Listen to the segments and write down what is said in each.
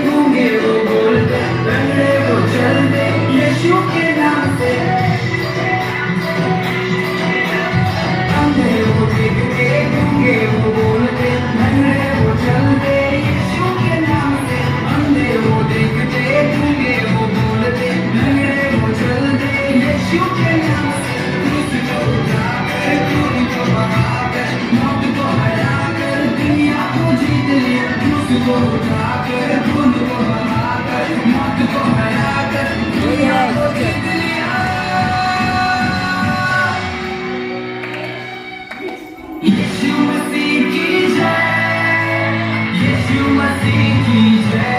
गूंगे वो बोलते, लंगड़े वो चलते यीशु के नाम से। अंधे वो देखते, गूंगे वो बोलते, लंगड़े वो चलते यीशु के नाम से। अंधे वो देखते, गूंगे वो बोलते, लंगड़े वो चलते यीशु के नाम से। क्रूस को उठाकर, खून को बहाकर, मौत को हराकर दुनिया को जीत लिया। क्रूस को उठाकर, खून को बहाकर, मौत को हराकर दुनिया को जीत लिया। यीशु मसीह की जय, यीशु मसीह की जय,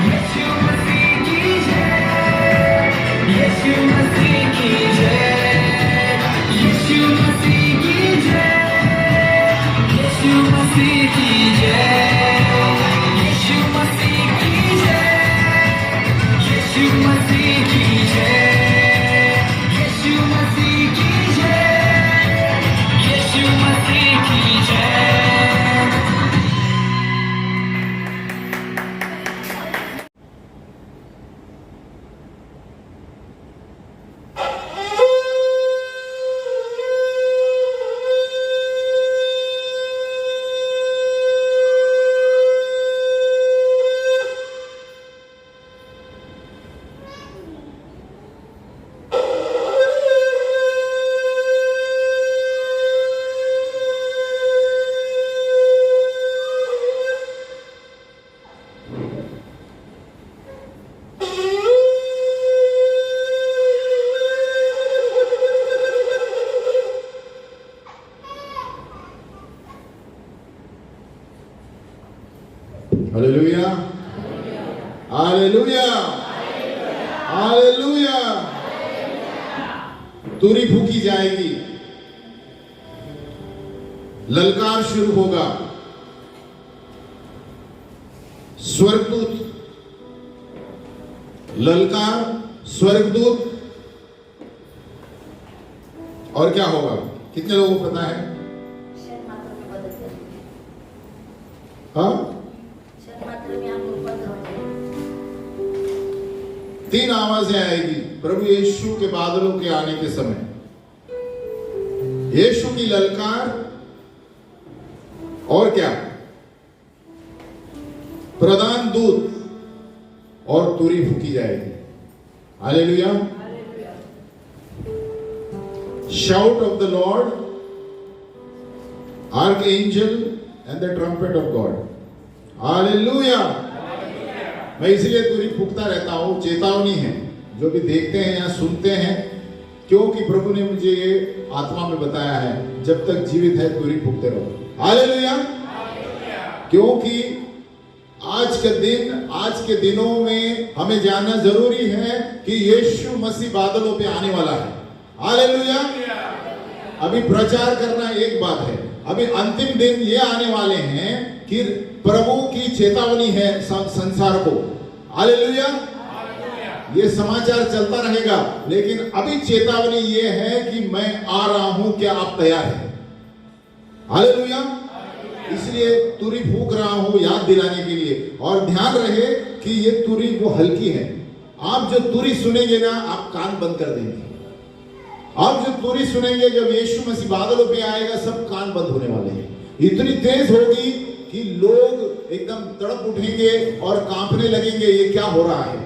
यीशु मसीह की जय, यीशु मसीह की जय, यीशु मसीह की जय, यीशु मसीह की जय, यीशु मसीह की जय, यीशु मसीह की जय, यीशु मसीह की जय, यीशु मसीह की जय। Hallelujah, hallelujah, hallelujah. तुरी फूकी जाएगी, ललकार शुरू होगा। स्वर्गदूत, ललकार, स्वर्गदूत, और क्या होगा? कितने लोगों को पता है? हाँ, 3 आवाजें आएगी प्रभु यीशु के बादलों के आने के समय। यीशु की ललकार, और क्या? प्रधान दूत और तुरी फूकी जाएगी। Hallelujah. Shout of the Lord, archangel and the trumpet of God. Hallelujah. मैं इसलिए तुरी फूकता रहता हूं, चेतावनी है जो भी देखते हैं या सुनते हैं, क्योंकि प्रभु ने मुझे ये आत्मा में बताया है, जब तक जीवित है तुरी फूकते रहो। हालेलुया। क्योंकि आज के दिनों में हमें जानना जरूरी है कि यीशु मसीह बादलों पे आने वाला है। हालेलुया। अभी प्रचार करना एक बात है, अभी अंतिम दिन ये आने वाले हैं कि प्रभु की चेतावनी है संसार को। हालेलुया। ये समाचार चलता रहेगा, लेकिन अभी चेतावनी ये है कि मैं आ रहा हूं, क्या आप तैयार हैं? हालेलुया। इसलिए तुरी फूक रहा हूं याद दिलाने के लिए, और ध्यान रहे कि ये तुरी वो हल्की है। आप जो तुरी सुनेंगे ना, आप कान बंद कर देंगे। आप जो तुरी सुनेंगे जब यीशु मसीह बादलों पे आएगा, सब कान बंद होने वाले हैं। इतनी तेज होगी कि लोग एकदम तड़प उठेंगे और कांपने लगेंगे, ये क्या हो रहा है।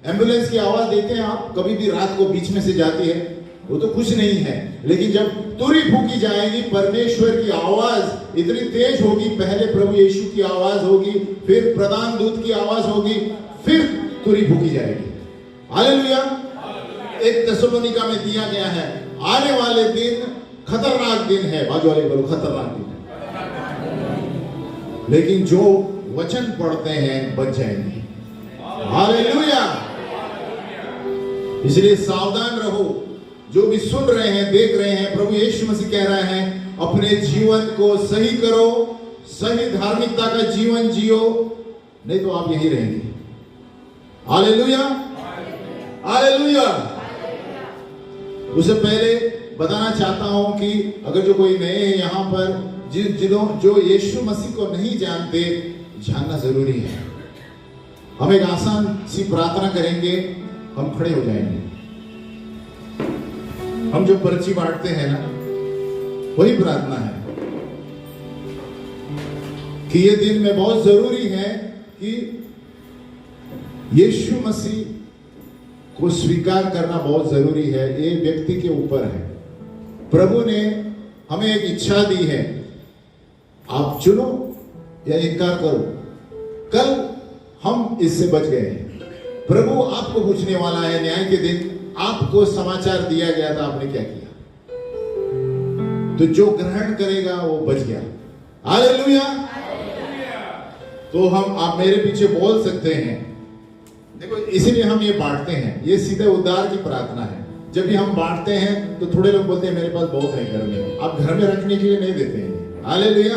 एम्बुलेंस की आवाज देते हैं आप, कभी भी रात को बीच में से जाती है, वो तो कुछ नहीं है, लेकिन जब तुरी फूकी जाएगी, परमेश्वर की आवाज इतनी तेज होगी, पहले प्रभु यीशु की आवाज होगी, फिर प्रधान दूत की आवाज होगी, फिर तुरी फूकी जाएगी। हालेलुया। 1 थिस्सलुनीका में दिया गया है, आने वाले दिन खतरनाक दिन है। बाजू वाले बोलो, खतरनाक दिन है, लेकिन जो वचन पढ़ते हैं बच जाएंगे। हालेलुया। इसलिए सावधान रहो, जो भी सुन रहे हैं, देख रहे हैं, प्रभु यीशु मसीह कह रहे हैं अपने जीवन को सही करो, सही धार्मिकता का जीवन जियो, नहीं तो आप यहीं रहेंगे। Hallelujah, hallelujah. उससे पहले बताना चाहता हूं कि अगर जो कोई नए हैं यहां पर, जो यीशु मसीह को नहीं जानते, जानना जरूरी है। हम एक आसान सी प्रार्थना करेंगे, हम खड़े हो जाएंगे। हम जो पर्ची बांटते हैं ना, वही प्रार्थना है कि ये दिन में बहुत जरूरी है कि यीशु मसीह को स्वीकार करना बहुत जरूरी है। ये व्यक्ति के ऊपर है। प्रभु ने हमें एक इच्छा दी है, आप चुनो या इनकार करो। कल हम इससे बच गए हैं। प्रभु आपको पूछने वाला है न्याय के दिन, आपको समाचार दिया गया था, आपने क्या किया? तो जो ग्रहण करेगा वो बच गया। हालेलुया। तो हम आप मेरे पीछे बोल सकते हैं। देखो, इसीलिए हम ये बांटते हैं। ये सीधे उद्धार की प्रार्थना है। जब भी हम बांटते हैं तो थोड़े लोग बोलते हैं मेरे पास बहुत है घर में। आप घर में रखने के लिए नहीं देते हैं। हालेलुया।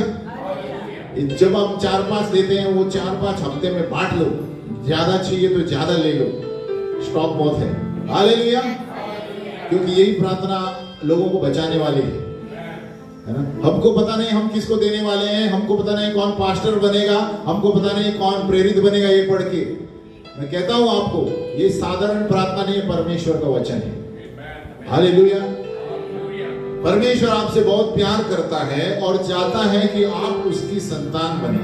जब हम 4-5 देते हैं, वो 4-5 हफ्ते में बांट लो। ज्यादा चाहिए तो ज्यादा ले लो, स्टॉक बहुत है। हालेलुया। क्योंकि यही प्रार्थना लोगों को बचाने वाली है ना। हमको पता नहीं हम किसको देने वाले हैं, हमको पता नहीं कौन पास्टर बनेगा, हमको पता नहीं कौन प्रेरित बनेगा। ये पढ़ के मैं कहता हूं आपको, ये साधारण प्रार्थना नहीं है, परमेश्वर का वचन है। हालेलुया। परमेश्वर आपसे बहुत प्यार करता है और चाहता है कि आप उसकी संतान बने।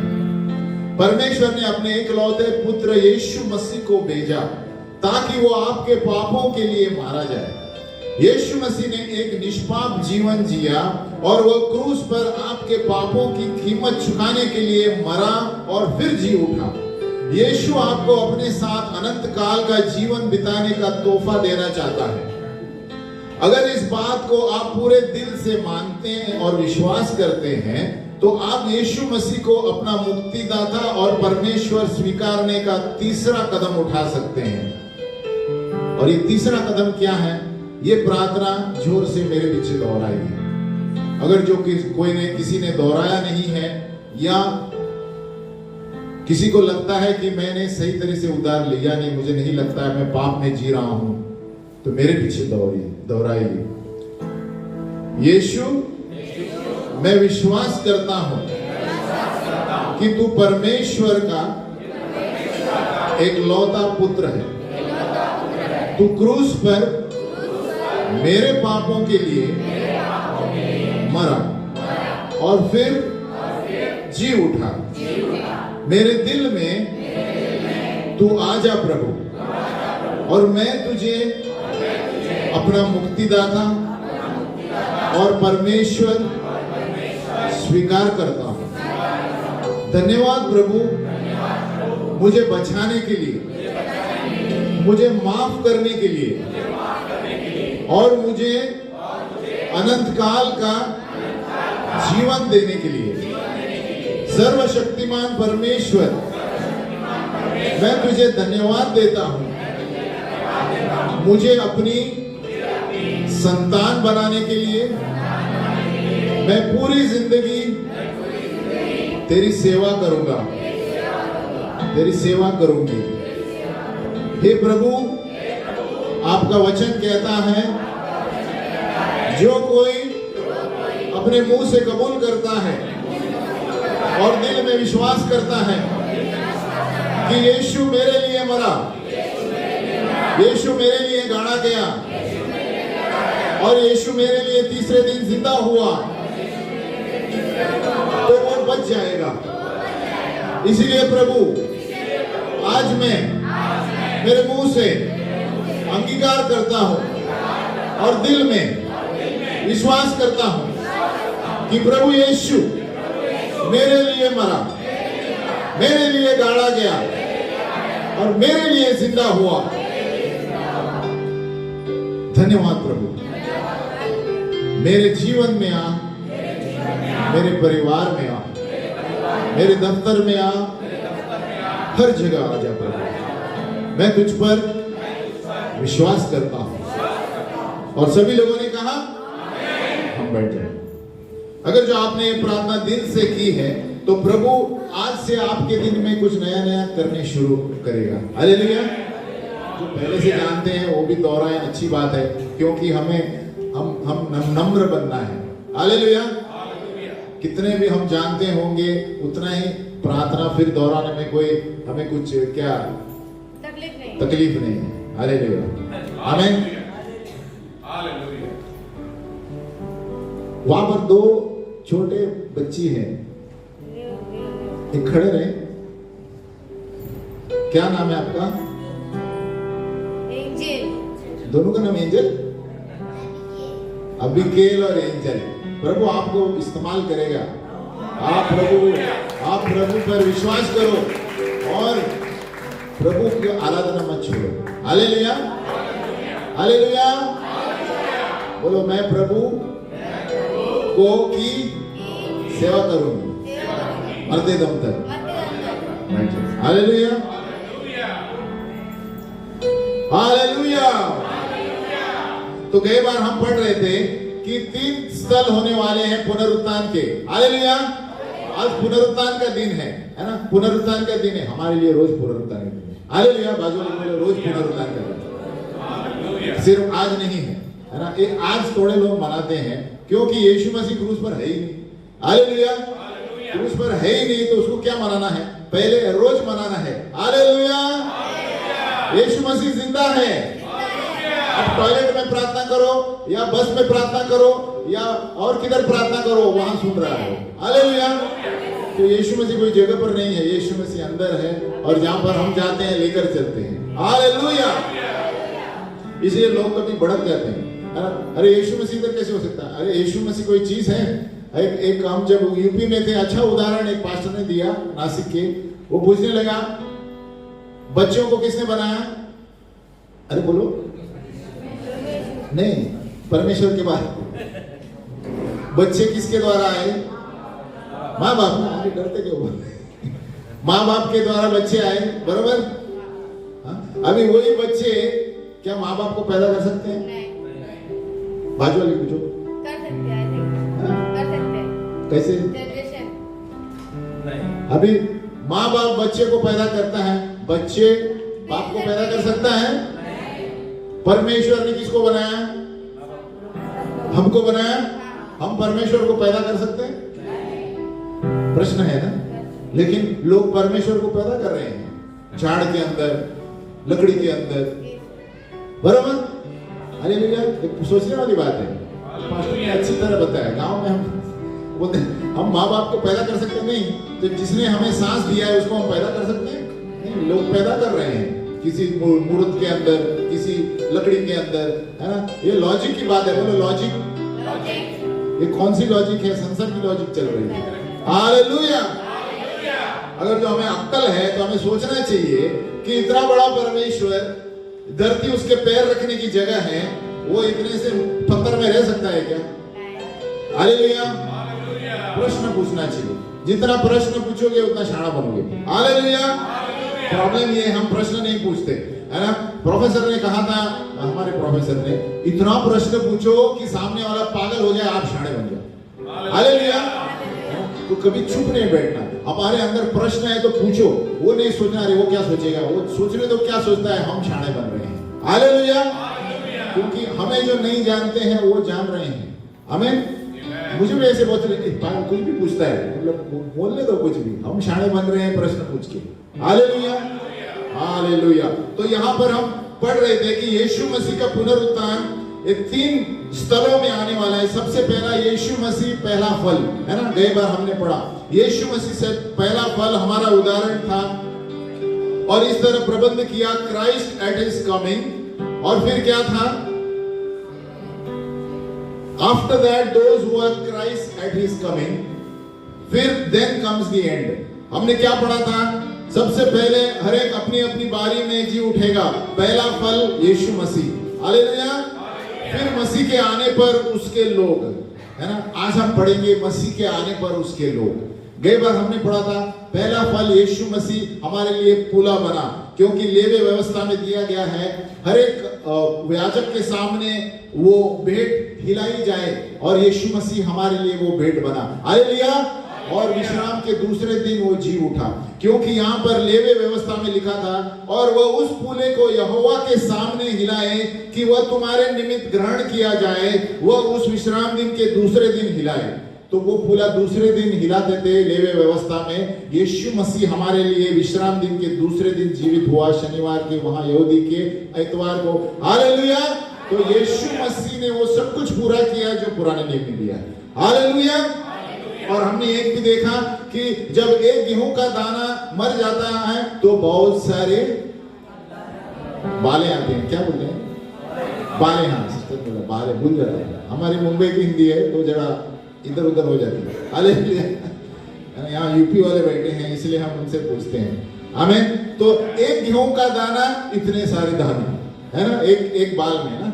परमेश्वर ने अपने एकलौते पुत्र यीशु मसीह को भेजा ताकि वो आपके पापों के लिए मारा जाए। यीशु मसीह ने एक निष्पाप जीवन जिया और वह क्रूस पर आपके पापों की कीमत चुकाने के लिए मरा और फिर जी उठा। यीशु आपको अपने साथ अनंत काल का जीवन बिताने का तोहफा देना चाहता है। अगर इस बात को आप पूरे दिल से मानते हैं और विश्वास करते हैं तो आप यीशु मसीह को अपना मुक्तिदाता और परमेश्वर स्वीकारने का तीसरा कदम उठा सकते हैं। और ये तीसरा कदम क्या है? ये प्रार्थना जोर से मेरे पीछे दोहराइए। अगर जो किसी ने दोहराया नहीं है या किसी को लगता है कि मैंने सही तरह से उद्धार लिया नहीं, मुझे नहीं लगता है, मैं पाप में जी रहा हूं, तो मेरे पीछे दोहराइए। यीशु, मैं विश्वास करता हूं कि तू परमेश्वर का एक लौता पुत्र है। तू क्रूस पर मेरे पापों के लिए मरा और फिर जी उठा। मेरे दिल में तू आजा प्रभु, और मैं तुझे अपना मुक्तिदाता और परमेश्वर स्वीकार करता हूं। धन्यवाद प्रभु, मुझे बचाने के लिए, मुझे माफ करने के लिए और मुझे अनंत काल का जीवन देने के लिए। सर्वशक्तिमान परमेश्वर, मैं तुझे धन्यवाद देता हूं। मुझे अपनी संतान बनाने के लिए मैं पूरी जिंदगी तेरी सेवा करूंगा, तेरी सेवा करूंगी। हे प्रभु, आपका वचन कहता है, जो कोई अपने मुंह से कबूल करता है और दिल में विश्वास करता है कि यीशु मेरे लिए मरा, यीशु मेरे लिए गाड़ा गया और यीशु मेरे लिए तीसरे दिन जिंदा हुआ, तो वो बच जाएगा। इसीलिए प्रभु, आज मैं मेरे मुंह से अंगीकार करता हूं और दिल में विश्वास करता हूं कि प्रभु यीशु मेरे लिए मरा, मेरे लिए गाड़ा गया और मेरे लिए जिंदा हुआ। धन्यवाद प्रभु। मेरे जीवन में आ, मेरे परिवार में आ, मेरे दफ्तर में आ, हर जगह आ जा प्रभु। मैं तुझ पर विश्वास करता हूं। और सभी लोगों ने कहा, हम बैठ जाए। अगर जो आपने ये प्रार्थना दिल से की है तो प्रभु आज से आपके दिन में कुछ नया नया करने शुरू करेगा। हालेलुया। जो पहले से जानते हैं वो भी दोहराएं, अच्छी बात है, क्योंकि हमें हम नम्र बनना है। हालेलुया। कितने भी हम जानते होंगे उतना ही प्रार्थना फिर दोहराने में कोई हमें कुछ क्या तकलीफ नहीं है। हालेलुया, आमीन। वहां पर दो छोटे बच्ची हैं, एक खड़े रहे। क्या नाम है आपका? एंजल। दोनों का नाम एंजल, अबिगेल और एंजल। प्रभु आपको इस्तेमाल करेगा। आप प्रभु पर विश्वास करो और प्रभु की आराधना मत छोड़ो। Hallelujah, hallelujah. बोलो, मैं प्रभु को की सेवा करूंगी मरते दम तक। Hallelujah, hallelujah. तो कई बार हम पढ़ रहे थे कि 3 स्थल होने वाले हैं पुनरुत्थान के। हालेलुया। आज पुनरुत्थान का दिन है ना? पुनरुत्थान का दिन है हमारे लिए, रोज पुनरुत्थान का दिन है। हालेलुया। बाजू में बोलो, रोज पुनरुत्थान का दिन, सिर्फ आज नहीं है ना? एक आज थोड़े लोग मनाते हैं क्योंकि यीशु मसीह क्रूस पर है ही नहीं। हालेलुया। क्रूस पर है ही नहीं तो उसको क्या मनाना है? पहले रोज मनाना है। हालेलुया। यीशु मसीह जिंदा है। अब टॉयलेट में प्रार्थना करो या बस में प्रार्थना करो या और किधर प्रार्थना करो, वहां सुन रहा है। हालेलुया। तो यीशु मसीह कोई जगह पर नहीं है, यीशु मसीह अंदर है और जहां पर हम जाते हैं लेकर चलते हैं। हालेलुया। इसलिए लोग कभी भड़क जाते हैं, अरे यीशु मसीह इधर कैसे हो सकता है? अरे यीशु मसीह कोई चीज है? एक हम जब यूपी में थे, अच्छा उदाहरण एक पास्टर ने दिया नासिक के। वो पूछने लगा, बच्चों को किसने बनाया? अरे बोलो, नहीं, परमेश्वर के बाद। बच्चे किसके द्वारा आए? माँ बाप। आगे डरते क्यों? माँ बाप के द्वारा बच्चे आए, बरोबर? अभी वही बच्चे क्या माँ बाप को पैदा कर सकते हैं? बाजू वाले पूछो। कर सकते हैं, कर सकते हैं। कैसे? जनरेशन नहीं। अभी माँ बाप बच्चे को पैदा करता है, बच्चे बाप को पैदा कर सकता है? परमेश्वर ने किसको बनाया? हमको बनाया। हम परमेश्वर को पैदा कर सकते हैं? प्रश्न है ना? लेकिन लोग परमेश्वर को पैदा कर रहे हैं झाड़ के अंदर, लकड़ी के अंदर, बराबर? हालेलुया। एक सोचने वाली बात है। पास्टर ने अच्छी तरह बताया। गांव में हम बोलते हैं हम माँ बाप को पैदा कर सकते नहीं, तो जिसने हमें सांस दिया है उसको हम पैदा कर सकते हैं? नहीं, लोग पैदा कर रहे हैं किसी मूर्त के अंदर, किसी लकड़ी के अंदर, है ना? ये लॉजिक की बात है। बोलो लॉजिक। ये कौन सी लॉजिक है? संसार की लॉजिक चल रही है। हालेलुया। अगर जो हमें अक्ल है तो हमें सोचना चाहिए कि इतना बड़ा परमेश्वर, धरती उसके पैर रखने की जगह है, वो इतने से पत्थर में रह सकता है क्या? हालेलुया। प्रश्न पूछना चाहिए। जितना प्रश्न पूछोगे उतना शाणा बनोगे। हालेलुया। प्रॉब्लम ये हम प्रश्न नहीं पूछते, है ना? प्रोफेसर ने कहा था, हमारे प्रोफेसर ने, इतना प्रश्न पूछो कि सामने वाला पागल हो जाए, आप शाणे बन जाओ। हालेलुया। तो कभी चुप नहीं बैठना। हमारे अंदर प्रश्न है तो पूछो, वो नहीं सोचना अरे वो क्या सोचेगा, वो सोचने तो क्या सोचता है, हम शाणे बन रहे हैं। हालेलुया। क्योंकि हमें जो नहीं जानते हैं वो जान रहे हैं। हमें मुझे भी ऐसे बहुत कुछ भी पूछता है, मतलब बोलने दो कुछ भी, हम शाणे बन रहे हैं प्रश्न पूछ के। Hallelujah, hallelujah. तो यहाँ पर हम पढ़ रहे थे कि यीशु मसीह का पुनरुत्थान ये 3 स्थलों में आने वाला है। सबसे पहला यीशु मसीह पहला फल, है ना? गई बार हमने पढ़ा यीशु मसीह से पहला फल हमारा उदाहरण था और इस तरह प्रबंध किया क्राइस्ट एट हिज कमिंग। और फिर क्या था? After that those who are Christ at his coming, फिर देन कम्स द एंड। हमने क्या पढ़ा था? सबसे पहले हर एक अपनी अपनी बारी में जी उठेगा। पहला फल यीशु मसीह। हालेलुया। फिर मसीह के आने पर उसके लोग, है ना? आज हम पढ़ेंगे मसीह के आने पर उसके लोग। गई बार हमने पढ़ा था पहला फल यीशु मसीह हमारे लिए पुला बना, क्योंकि लेवी व्यवस्था में दिया गया है हर एक याजक के सामने वो भेंट हिलाई जाए और यीशु मसीह हमारे लिए वो भेंट बना। हालेलुया। और विश्राम के दूसरे दिन वो जी उठा, क्योंकि यहाँ पर लेवी व्यवस्था में लिखा था और वह उस पुले को यहोवा के सामने हिलाए कि वह तुम्हारे निमित्त ग्रहण किया जाए, वह उस विश्राम दिन के दूसरे दिन हिलाए। तो वो फूला दूसरे दिन हिलाते थे लेवे व्यवस्था में। यीशु मसीह हमारे लिए विश्राम दिन के दूसरे दिन जीवित हुआ, शनिवार के वहां यहूदी के इतवार को। हालेलुया। तो यीशु मसीह ने वो सब कुछ पूरा किया जो पुराने नियम में दिया है। हालेलुया। और हमने एक भी देखा कि जब एक गेहूं का दाना मर जाता है तो बहुत सारे बाले आते हैं। क्या बोलते हैं? बाले। हाँ, सिस्टर बोला बाले, भूल जाते हैं। हमारी मुंबई की हिंदी है तो जरा इधर उधर हो जाती है। हालेलुया। यहाँ यूपी वाले बैठे हैं इसलिए हम उनसे पूछते हैं। आमीन। तो एक गेहूं का दाना इतने सारे दाने है ना, एक बाल में ना,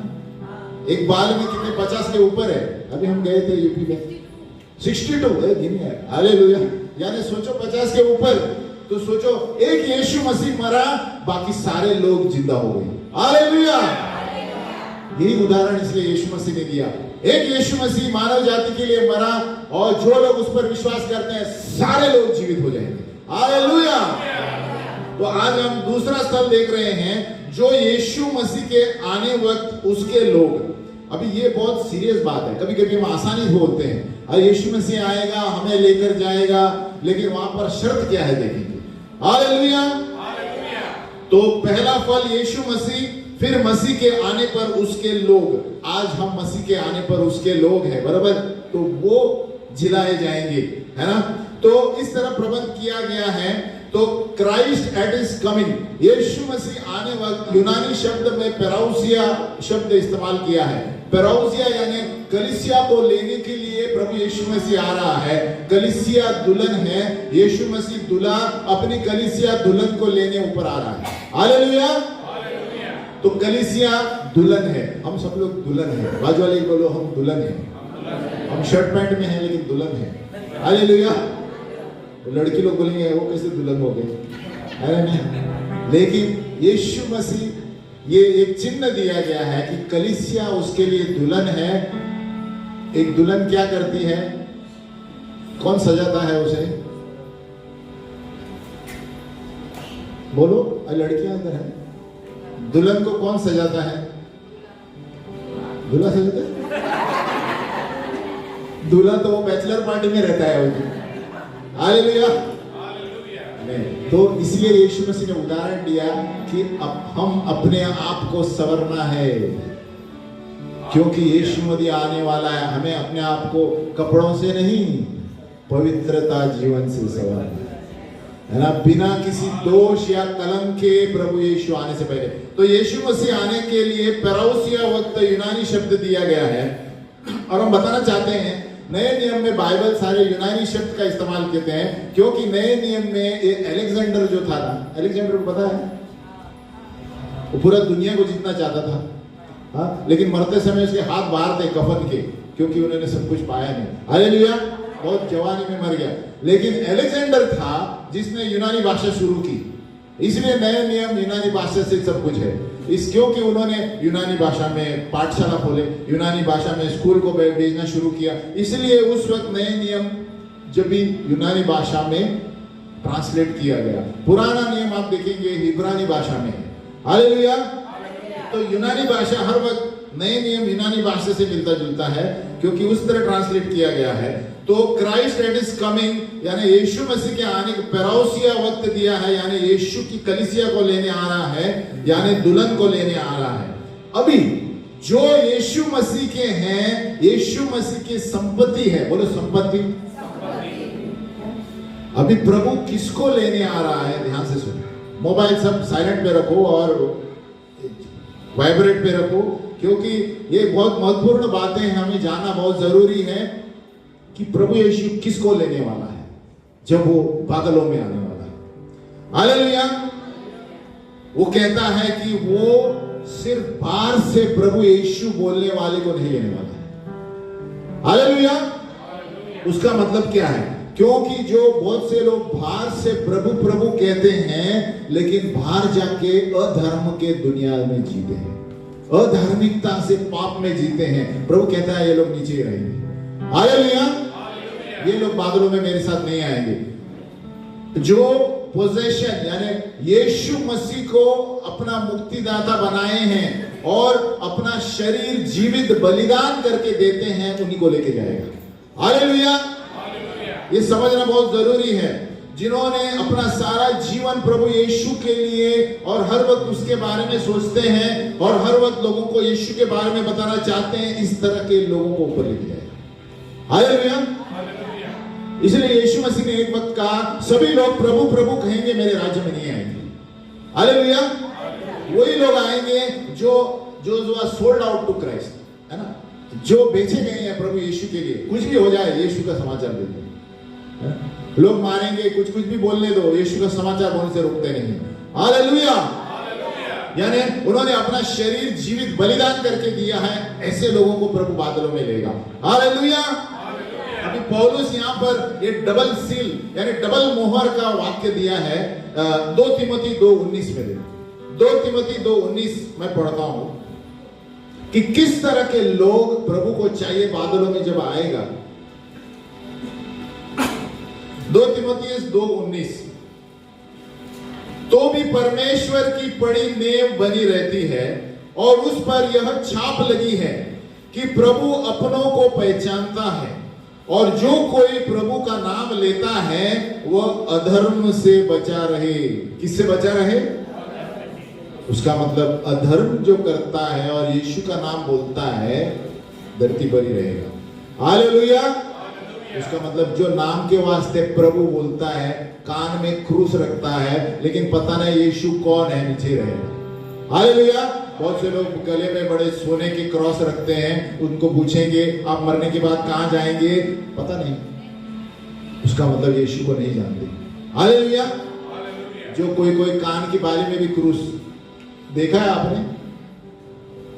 एक बाल में कितने 50 के ऊपर है। अभी हम गए थे यूपी में 62 है, गिनी है। हालेलुया। यानी सोचो 50 के ऊपर, तो सोचो एक यीशु मसीह मरा, बाकी सारे लोग जिंदा हो गए। हालेलुया। यही उदाहरण इसलिए यीशु मसीह ने दिया। एक यीशु मसीह मानव जाति के लिए मरा और जो लोग उस पर विश्वास करते हैं सारे लोग जीवित हो जाएंगे। हालेलुया। तो आज हम दूसरा स्थल देख रहे हैं, जो यीशु मसीह के आने वक्त उसके लोग। अभी ये बहुत सीरियस बात है, कभी कभी हम आसानी से बोलते हैं यीशु मसीह आएगा हमें लेकर जाएगा, लेकिन वहां पर शर्त क्या है देखेंगे। हालेलुया। तो पहला फल यीशु मसीह, फिर मसीह के आने पर उसके लोग। आज हम मसीह के आने पर उसके लोग हैं, बराबर। तो वो जिलाए जाएंगे, है ना। तो इस तरह प्रबंध किया गया है। तो क्राइस्ट एट इज कमिंग, यीशु मसीह आने वक्त यूनानी शब्द में पेराउसिया शब्द इस्तेमाल किया है। पेराउसिया यानी कलीसिया को लेने के लिए प्रभु यीशु मसीह आ रहा है। कलीसिया दुल्हन है, यीशु मसीह दूल्हा अपनी कलीसिया दुल्हन को लेने ऊपर आ रहा है। हालेलुया। तो कलीसिया दुल्हन है, हम सब लोग दुल्हन है। बाजू वाले बोलो हम दुल्हन है। हम शर्ट पैंट में हैं लेकिन दुल्हन है। हालेलुया। लड़की लोग बोलेंगे वो कैसे दुल्हन हो गए, है नहीं। लेकिन यीशु मसीह ये एक चिन्ह दिया गया है कि कलीसिया उसके लिए दुल्हन है। एक दुल्हन क्या करती है? कौन सजाता है उसे? बोलो, लड़कियां अंदर है। दुल्हन को कौन सजाता है? दूल्हा सजाता है। दूल्हा तो वो बैचलर पार्टी में रहता है। हालेलुया। नहीं, तो इसलिए यीशु मसीह ने उदाहरण दिया कि अब हम अपने आप को संवरना है, क्योंकि यीशु मसीह आने वाला है। हमें अपने आप को कपड़ों से नहीं, पवित्रता जीवन से संवरना है ना, बिना किसी दोष या कलंक के प्रभु यीशु आने से पहले। तो यीशु मसीह आने के लिए पेराउसिया वक्त यूनानी शब्द दिया गया है। और हम बताना चाहते हैं नए नियम में बाइबल सारे यूनानी शब्द का इस्तेमाल करते हैं, क्योंकि नए नियम में अलेक्जेंडर जो था ना, अलेक्जेंडर को पता है, वो पूरा दुनिया को जीतना चाहता था। हाँ, लेकिन मरते समय उसके हाथ बाहर थे कफन के, क्योंकि उन्होंने सब कुछ पाया नहीं। हालेलुया। बहुत जवानी में मर गया। लेकिन अलेक्जेंडर था जिसने यूनानी भाषा शुरू की, इसलिए नए नियम यूनानी भाषा से सब कुछ है। क्योंकि उन्होंने यूनानी भाषा में पाठशाला खोले, यूनानी भाषा में स्कूल को भेजना शुरू किया, इसलिए उस वक्त नए नियम जब भी यूनानी भाषा में ट्रांसलेट किया गया। पुराना नियम आप देखेंगे इब्रानी भाषा में। हालेलुया। तो यूनानी भाषा हर वक्त नए नियम यूनानी भाषा से मिलता जुलता है, क्योंकि उस तरह ट्रांसलेट किया गया है। तो क्राइस्ट एट इज कमिंग यानी यीशु मसीह के आने का पेराउसिया वक्त दिया है, यानी यीशु की कलीसिया को लेने आ रहा है, यानी दुल्हन को लेने आ रहा है। अभी जो यीशु मसीह के हैं, यीशु मसीह की संपत्ति है। बोलो संपत्ति। अभी प्रभु किसको लेने आ रहा है? ध्यान से सुनो। मोबाइल सब साइलेंट पे रखो और वाइब्रेट पे रखो, क्योंकि ये बहुत महत्वपूर्ण बातें हैं, हमें जानना बहुत जरूरी है कि प्रभु यीशु किसको लेने वाला है जब वो बादलों में आने वाला है। हालेलुया। वो कहता है कि वो सिर्फ बाहर से प्रभु यीशु बोलने वाले को नहीं लेने वाला है। हालेलुया। उसका मतलब क्या है? क्योंकि जो बहुत से लोग बाहर से प्रभु प्रभु कहते हैं, लेकिन बाहर जाके अधर्म के दुनिया में जीते हैं, अधार्मिकता से पाप में जीते हैं। प्रभु कहता है ये लोग नीचे रहेंगे। हालेलुया। ये लोग बादलों में मेरे साथ नहीं आएंगे। जो पोजेशन यानी यीशु मसीह को अपना मुक्तिदाता बनाए हैं और अपना शरीर जीवित बलिदान करके देते हैं, उन्हीं को लेके जाएगा। हालेलुया। ये समझना बहुत जरूरी है। जिन्होंने अपना सारा जीवन प्रभु यीशु के लिए और हर वक्त उसके बारे में सोचते हैं और हर वक्त लोगों को यीशु के बारे में बताना चाहते हैं, इस तरह के लोगों को ऊपर लेके जाएगा। हालेलुया। इसलिए यीशु मसीह ने एक वक्त कहा, सभी लोग प्रभु प्रभु कहेंगे, मेरे राज्य में नहीं आएंगे। हालेलुया। वही लोग आएंगे जो सोल्ड आउट टू क्राइस्ट, है ना, जो बेचे गए हैं प्रभु यीशु के लिए। कुछ भी हो जाए, यीशु का समाचार देते हैं। लोग मारेंगे, कुछ भी बोलने दो, यीशु का समाचार बोलने से रुकते नहीं। हालेलुया। यानी उन्होंने अपना शरीर जीवित बलिदान करके दिया है, ऐसे लोगों को प्रभु बादलों में लेगा। हालेलुया। अभी पौलुस यहाँ पर ये डबल सील यानी डबल मोहर का वाक्य दिया है 2 तिमोथी 2:19 में। 2 तिमोथी 2:19 मैं पढ़ता हूं कि किस तरह के लोग प्रभु को चाहिए बादलों में जब आएगा। 2 तिमोथी 2:19, तो भी परमेश्वर की बड़ी नेम बनी रहती है और उस पर यह छाप लगी है कि प्रभु अपनों को पहचानता है और जो कोई प्रभु का नाम लेता है वह अधर्म से बचा रहे। किससे बचा रहे? उसका मतलब अधर्म जो करता है और यीशु का नाम बोलता है, धरती पर ही रहेगा। हालेलुया। उसका मतलब जो नाम के वास्ते प्रभु बोलता है, कान में क्रूस रखता है, लेकिन पता नहीं यीशु कौन है, नीचे रहेगा। हालेलुया। बहुत से लोग गले में बड़े सोने के क्रॉस रखते हैं, उनको पूछेंगे आप मरने के बाद कहां जाएंगे, पता नहीं। उसका मतलब यीशु को नहीं जानते। हालेलुया। जो कोई कान की बाली में भी क्रूस देखा है आपने,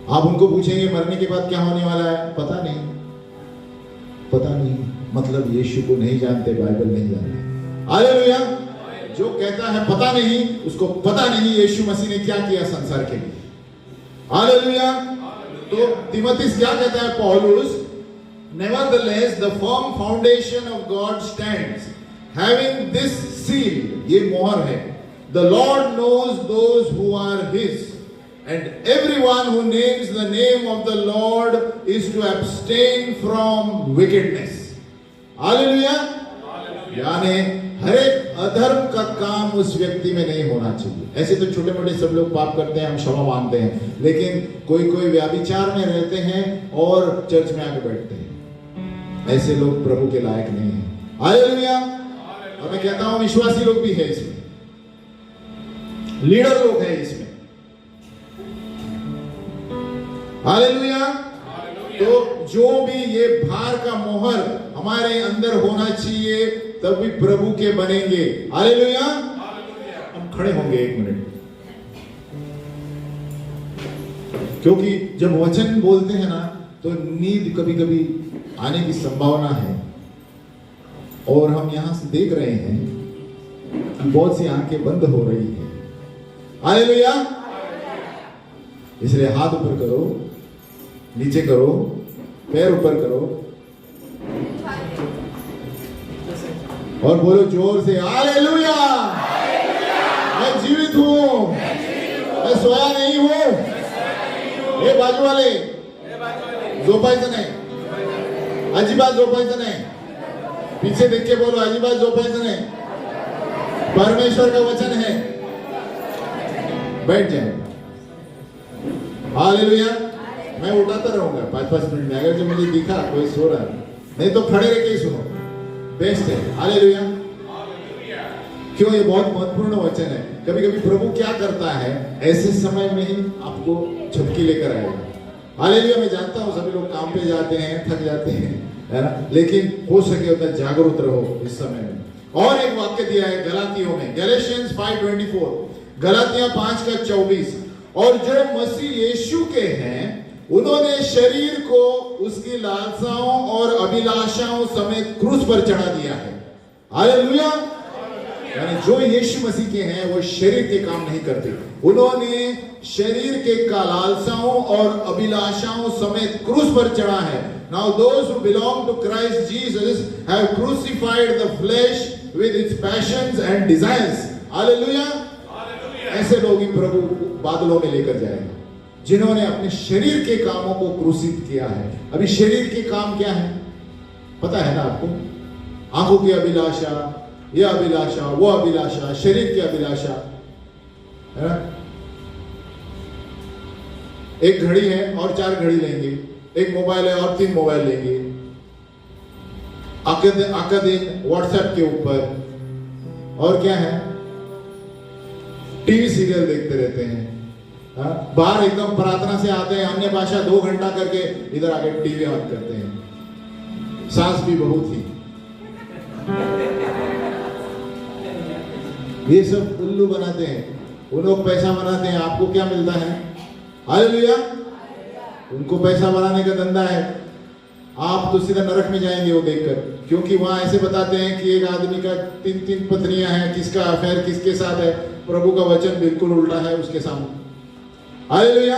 आप उनको पूछेंगे मरने के बाद क्या होने वाला है, पता नहीं। मतलब यीशु को नहीं जानते, बाइबल नहीं जानते। हालेलुया। जो कहता है पता नहीं, उसको पता नहीं यीशु मसीह ने क्या किया संसार के लिए। हालेलुया। तो तिमोथी क्या कहता है पौलुस? Nevertheless, the firm foundation of God stands, having this seal, ये मोहर है, the Lord knows those who are His, and everyone who names the name of the Lord is to abstain from wickedness. Hallelujah. यानी हर एक अधर्म का काम उस व्यक्ति में नहीं होना चाहिए। ऐसे तो छोटे मोटे सब लोग पाप करते हैं, हम क्षमा मांगते हैं, लेकिन कोई व्याभिचार में रहते हैं और चर्च में आके बैठते हैं, ऐसे लोग प्रभु के लायक नहीं हैं। हालेलुया। और मैं कहता हूं विश्वासी लोग भी है इसमें, लीडर लोग हैं इसमें। हालेलुया। तो जो भी ये भार का मोहर हमारे अंदर होना चाहिए, तभी प्रभु के बनेंगे। हालेलुया। हम खड़े होंगे 1 मिनट, क्योंकि जब वचन बोलते हैं ना तो नींद कभी कभी आने की संभावना है, और हम यहां से देख रहे हैं कि बहुत सी आंखें बंद हो रही हैं। हालेलुया। इसलिए हाथ ऊपर करो, नीचे करो, पैर ऊपर करो और बोलो जोर से, हालेलुया। मैं जीवित हूं, मैं सोया नहीं हूं। हे बाजू वाले, झोपायचं नाही, अजिबात झोपायचं नाही। पीछे देख के बोलो, अजिबात झोपायचं नहीं, परमेश्वर का वचन है। बैठ जाए। हालेलुया। मैं उठाता रहूंगा 5-5 मिनट में, अगर जो मुझे दिखा कोई सो रहा है, नहीं तो खड़े रह के ही सुनो, बेस्ट है। हालेलुया। क्यों? ये बहुत महत्वपूर्ण वचन है। कभी कभी प्रभु क्या करता है, ऐसे समय में ही आपको झपकी लेकर आएगा। हालेलुया। मैं जानता हूं सभी लोग काम पे जाते हैं, थक जाते हैं, है ना, लेकिन हो सके उतना जागरूक रहो इस समय में। और एक वाक्य दिया है गलातियों में, गैलेशियंस 5:24, गलातियां 5:24, और जो मसीह यीशु के हैं उन्होंने शरीर को उसकी लालसाओं और अभिलाषाओं समेत क्रूस पर चढ़ा दिया है। हालेलुया। यानी जो यीशु मसीह के हैं वो शरीर के काम नहीं करते, उन्होंने शरीर के लालसाओं और अभिलाषाओं समेत क्रूस पर चढ़ा है। Now those who belong to Christ Jesus have crucified the flesh with its passions and desires. Hallelujah. ऐसे लोग ही प्रभु बादलों में लेकर जाएगा, जिन्होंने अपने शरीर के कामों को क्रूसित किया है। अभी शरीर के काम क्या है? पता है ना आपको, आंखों की अभिलाषा, यह अभिलाषा, वो अभिलाषा, शरीर की अभिलाषा, है ना? एक घड़ी है और 4 घड़ी लेंगे, एक मोबाइल है और 3 मोबाइल लेंगे, आका दिन व्हाट्सएप के ऊपर, और क्या है, टीवी सीरियल देखते रहते हैं। बाहर एकदम प्रार्थना से आते हैं, अन्य भाषा 2 घंटा करके इधर आके टीवी ऑन करते हैं। सांस भी बहुत ही, ये सब उल्लू बनाते हैं, वो लोग पैसा बनाते हैं। आपको क्या मिलता है? हालेलुया। उनको पैसा बनाने का धंधा है, आप तो सीधा नरक में जाएंगे वो देखकर, क्योंकि वहां ऐसे बताते हैं कि एक आदमी का 3 पत्नियां हैं, किसका अफेयर किसके साथ है। प्रभु का वचन बिल्कुल उल्टा है उसके सामने। हालेलुया।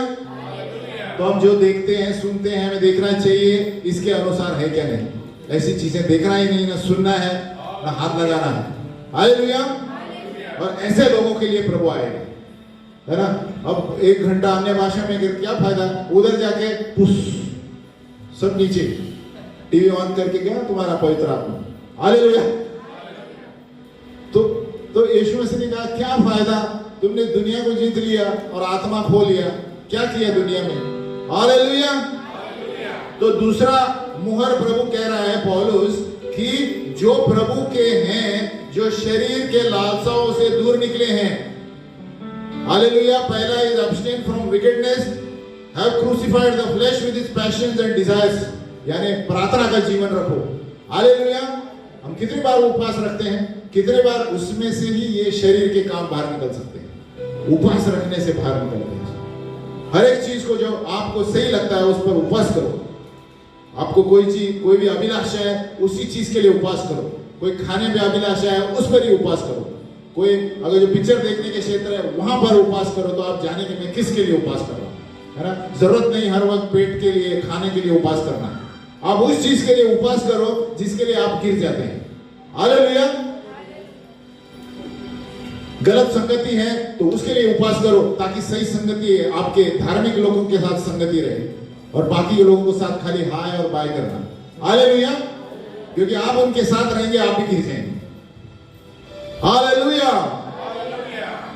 तो हम जो देखते हैं, सुनते हैं, हमें देखना चाहिए इसके अनुसार है क्या नहीं। ऐसी चीजें देखना ही नहीं, ना सुनना है, ना हाथ लगाना है। हालेलुया। और ऐसे लोगों के लिए प्रभु आएगा, है ना? अब 1 घंटा अन्य भाषा में क्या फायदा? उधर जाके पुश सब नीचे, टीवी ऑन करके गया तुम्हारा पवित्र आत्मा। हालेलुया। तो यीशु मसीह ने कहा क्या फायदा, तुमने दुनिया को जीत लिया और आत्मा खो लिया, क्या किया दुनिया में? हालेलुया। तो दूसरा मुहर प्रभु कह रहा है पौलुस कि जो प्रभु के हैं, जो शरीर के लालसाओं से दूर निकले हैं। हालेलुया। पहला is abstain from wickedness, have crucified the flesh with its passions and desires, यानी प्रार्थना का जीवन रखो। हालेलुया। हम कितनी बार उपवास रखते हैं, कितने बार उसमें से ही ये शरीर के काम बाहर निकल सकते हैं। उपवास रखने से बाहर निकलते हैं। हर एक चीज को जो आपको सही लगता है उस पर उपवास करो। आपको कोई चीज, कोई भी अभिलाषा है, उसी चीज के लिए उपवास करो। कोई खाने में अभिलाषा है, उस पर ही उपवास करो। कोई अगर जो पिक्चर देखने के क्षेत्र है वहां पर उपवास करो, तो आप जाने कि मैं किसके लिए उपवास कर रहा हूं, है ना? जरूरत नहीं हर वक्त पेट के लिए, खाने के लिए उपवास करना है। आप उस चीज के लिए उपवास करो जिसके लिए आप गिर जाते हैं। हालेलुया। गलत संगति है तो उसके लिए उपवास करो, ताकि सही संगति आपके धार्मिक लोगों के साथ संगति रहे, और बाकी लोगों के साथ खाली हाय और बाय करना। हालेलुया। क्योंकि आप उनके साथ रहेंगे, आप भी गिर जाएंगे। हालेलुया।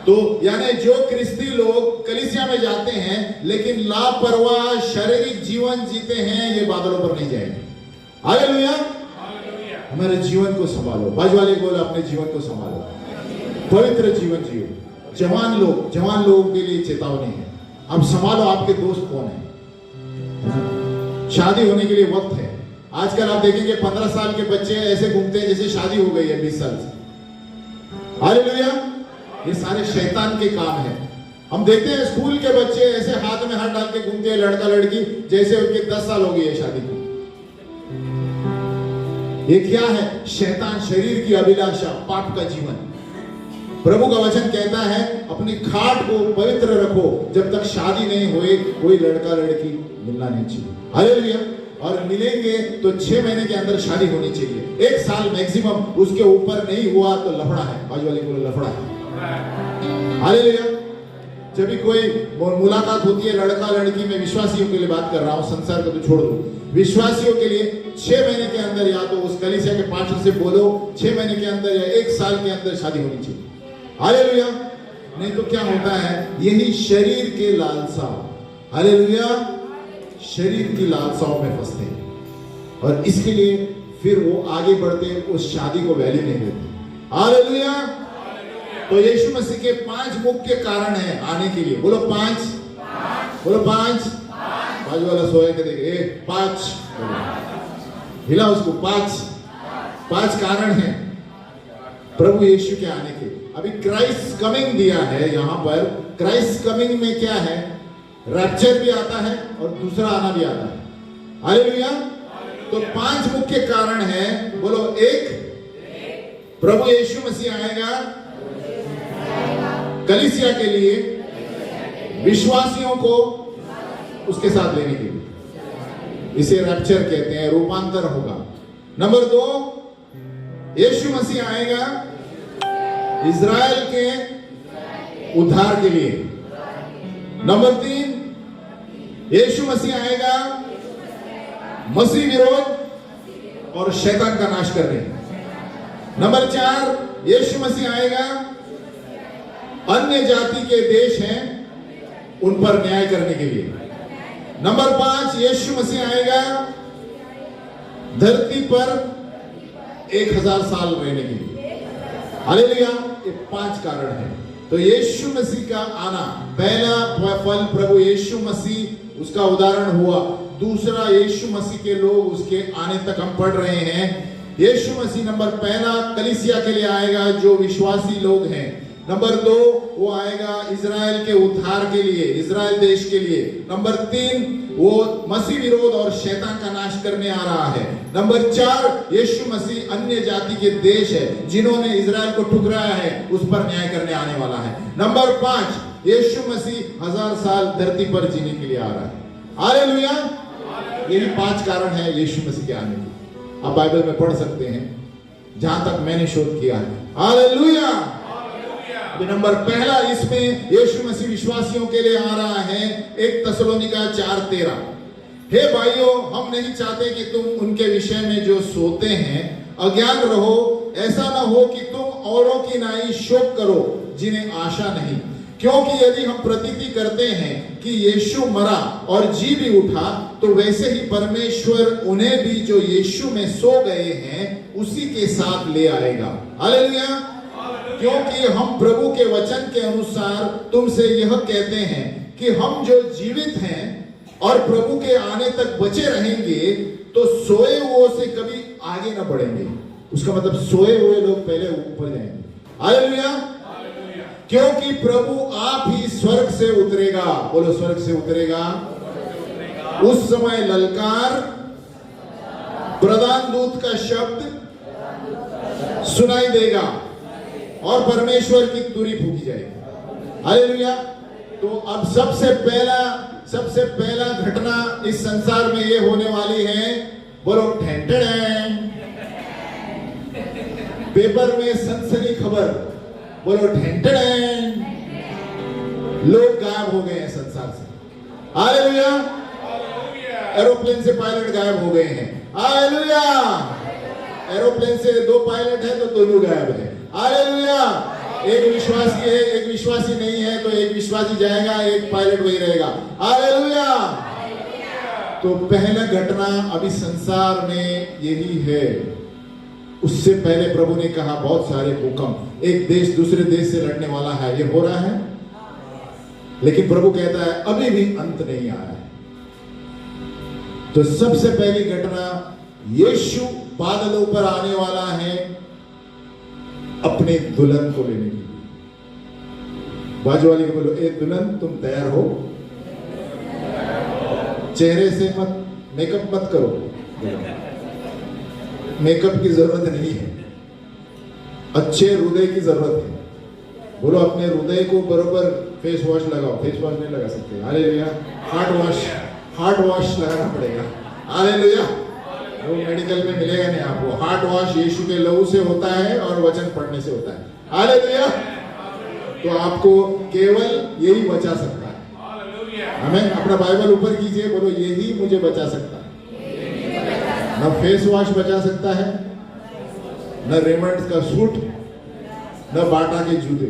तो यानी जो क्रिस्ती लोग कलीसिया में जाते हैं लेकिन लापरवाह शारीरिक जीवन जीते हैं, ये बादलों पर नहीं जाएंगे। हालेलुया। हमारे जीवन को संभालो। बाजू वाले बोलो अपने जीवन को संभालो, पवित्र जीवन जियो। जवान लोगों के लिए चेतावनी है, अब संभालो आपके दोस्त कौन है। शादी होने के लिए वक्त है। आजकल आप देखेंगे 15 साल के बच्चे ऐसे घूमते हैं जैसे शादी हो गई है 20 साल से। हालेलुया। ये सारे शैतान के काम है। हम देखते हैं स्कूल के बच्चे ऐसे हाथ में हाथ डाल के घूमते हैं, लड़का लड़की, जैसे उनके 10 साल हो गई है शादी को। ये क्या है? शैतान, शरीर की अभिलाषा, पाप का जीवन। प्रभु का वचन कहता है अपनी खाट को पवित्र रखो, जब तक शादी नहीं हुई कोई लड़का लड़की मिलना नहीं चाहिए। हालेलुया। और मिलेंगे तो 6 महीने के अंदर शादी होनी चाहिए, 1 साल मैक्सिमम, उसके ऊपर नहीं हुआ तो लफड़ा है। बाजू वाले को लफड़ा है। हालेलुया। जब भी कोई मुलाकात होती है लड़का लड़की में, विश्वासियों के लिए बात कर रहा हूं, संसार को तो छोड़ दो, विश्वासियों के लिए 6 महीने के अंदर या तो उस कलीसिया के पास्टर से बोलो 6 महीने के अंदर या 1 साल के अंदर शादी होनी चाहिए। हालेलुया। नहीं तो क्या होता है, यही शरीर के लालसा, हालेलुया, शरीर की लालसाओं में फंसते हैं, और इसके लिए फिर वो आगे बढ़ते उस शादी को वैल्यू नहीं देते। हालेलुया। तो यीशु मसीह के 5 मुख्य कारण हैं आने के लिए। बोलो 5, बोलो 5। बाजू वाला सोया के देखे 5, हिला उसको। 5 कारण हैं प्रभु यीशु के आने के। अभी क्राइस्ट कमिंग दिया है यहाँ पर। क्राइस्ट कमिंग में क्या है? रैप्चर भी आता है और दूसरा आना भी आता है। हालेलुया। तो 5 मुख्य कारण हैं। बोलो 1, प्रभु यीशु मसीह आएगा कलीसिया के लिए, विश्वासियों को उसके साथ लेने के लिए। इसे रैप्चर कहते हैं, रूपांतर होगा। नंबर 2, यीशु मसीह आएगा इज़राइल के उद्धार के लिए। नंबर 3, यीशु मसीह आएगा मसीह विरोध और शैतान का नाश करने। नंबर 4, यीशु मसीह आएगा, अन्य जाति के देश हैं उन पर न्याय करने के लिए। नंबर 5, यीशु मसीह आएगा धरती पर 1000 साल रहने के लिए। हालेलुया। ये 5 कारण हैं। तो यीशु मसीह का आना, पहला फल प्रभु यीशु मसीह, उसका उदाहरण हुआ। दूसरा, यीशु मसीह के लोग उसके आने तक हम पढ़ रहे हैं। यीशु मसीह नंबर पहला कलीसिया के लिए आएगा जो विश्वासी लोग हैं। नंबर 2, वो आएगा इजराइल के उद्धार के लिए, इजराइल देश के लिए। नंबर 3, वो मसीह विरोध और शैतान का नाश करने आ रहा है। नंबर 4, यीशु मसीह अन्य जाति के देश है जिन्होंने इजराइल को ठुकराया है, उस पर न्याय करने आने वाला है। नंबर 5, यीशु मसीह 1000 साल धरती पर जीने के लिए आ रहा है। हालेलुया। यही 5 कारण है यीशु मसीह के आने के। आप बाइबल में पढ़ सकते हैं, जहां तक मैंने शोध किया है। हालेलुया। नंबर पहला, इसमें यीशु मसीह विश्वासियों के लिए आ रहा है। 1 थिस्सलुनीका 4:13, हे भाइयों, हम नहीं चाहते कि तुम उनके विषय में जो सोते हैं अज्ञान रहो। ऐसा न हो कि तुम औरों की नाई शोक करो जिन्हें आशा नहीं। क्योंकि यदि हम प्रतीति करते हैं कि यीशु मरा और जी भी उठा, तो वैसे ही परमेश्वर उन्हें भी जो यीशु में सो गए हैं उसी के साथ ले आएगा। हालेलुया। क्योंकि हम प्रभु के वचन के अनुसार तुमसे यह कहते हैं कि हम जो जीवित हैं और प्रभु के आने तक बचे रहेंगे, तो सोए हुओं से कभी आगे न बढ़ेंगे। उसका मतलब सोए हुए लोग पहले ऊपर जाएंगे। हालेलुया। क्योंकि प्रभु आप ही स्वर्ग से उतरेगा। बोलो, स्वर्ग से उतरेगा। उस समय ललकार, प्रधान दूत का शब्द सुनाई देगा और परमेश्वर की तुरी फूकी जाएगी। हालेलुया। तो अब सबसे पहला घटना इस संसार में ये होने वाली है। बोलो, ठेंठड़े। पेपर में सनसनी खबर। बोलो, ठेंठड़े। लोग गायब हो गए हैं संसार से। हालेलुया। एरोप्लेन से पायलट गायब हो गए हैं। हालेलुया। एरोप्लेन से 2 पायलट है तो दोनों गायब है। हालेलुया। एक विश्वासी है, एक विश्वासी नहीं है, तो एक विश्वासी जाएगा, एक पायलट वही रहेगा। हालेलुया। तो पहला घटना अभी संसार में यही है। उससे पहले प्रभु ने कहा बहुत सारे भूकंप, एक देश दूसरे देश से लड़ने वाला है, ये हो रहा है। लेकिन प्रभु कहता है अभी भी अंत नहीं आया है। तो सबसे पहली घटना, यीशु बादलों पर आने वाला है अपने दुल्हन को लेने के लिए। बाजू वाले को बोलो, ए दुल्हन तुम तैयार हो। चेहरे से मेकअप मत करो, मेकअप की जरूरत नहीं है, अच्छे हृदय की जरूरत है। बोलो, अपने हृदय को बरोबर फेस वॉश लगाओ। फेस वॉश नहीं लगा सकते। हालेलुया। हार्ट वॉश लगाना पड़ेगा। हालेलुया। वो मेडिकल में मिलेगा नहीं आपको। हार्ट वॉश यीशु के लहू से होता है और वचन पढ़ने से होता है। हालेलुया। तो आपको केवल यही बचा सकता है। हमें अपना बाइबल ऊपर कीजिए, बोलो, यही मुझे बचा सकता है। न फेस वॉश बचा सकता है, न रेमंड का सूट, न बाटा के जूते,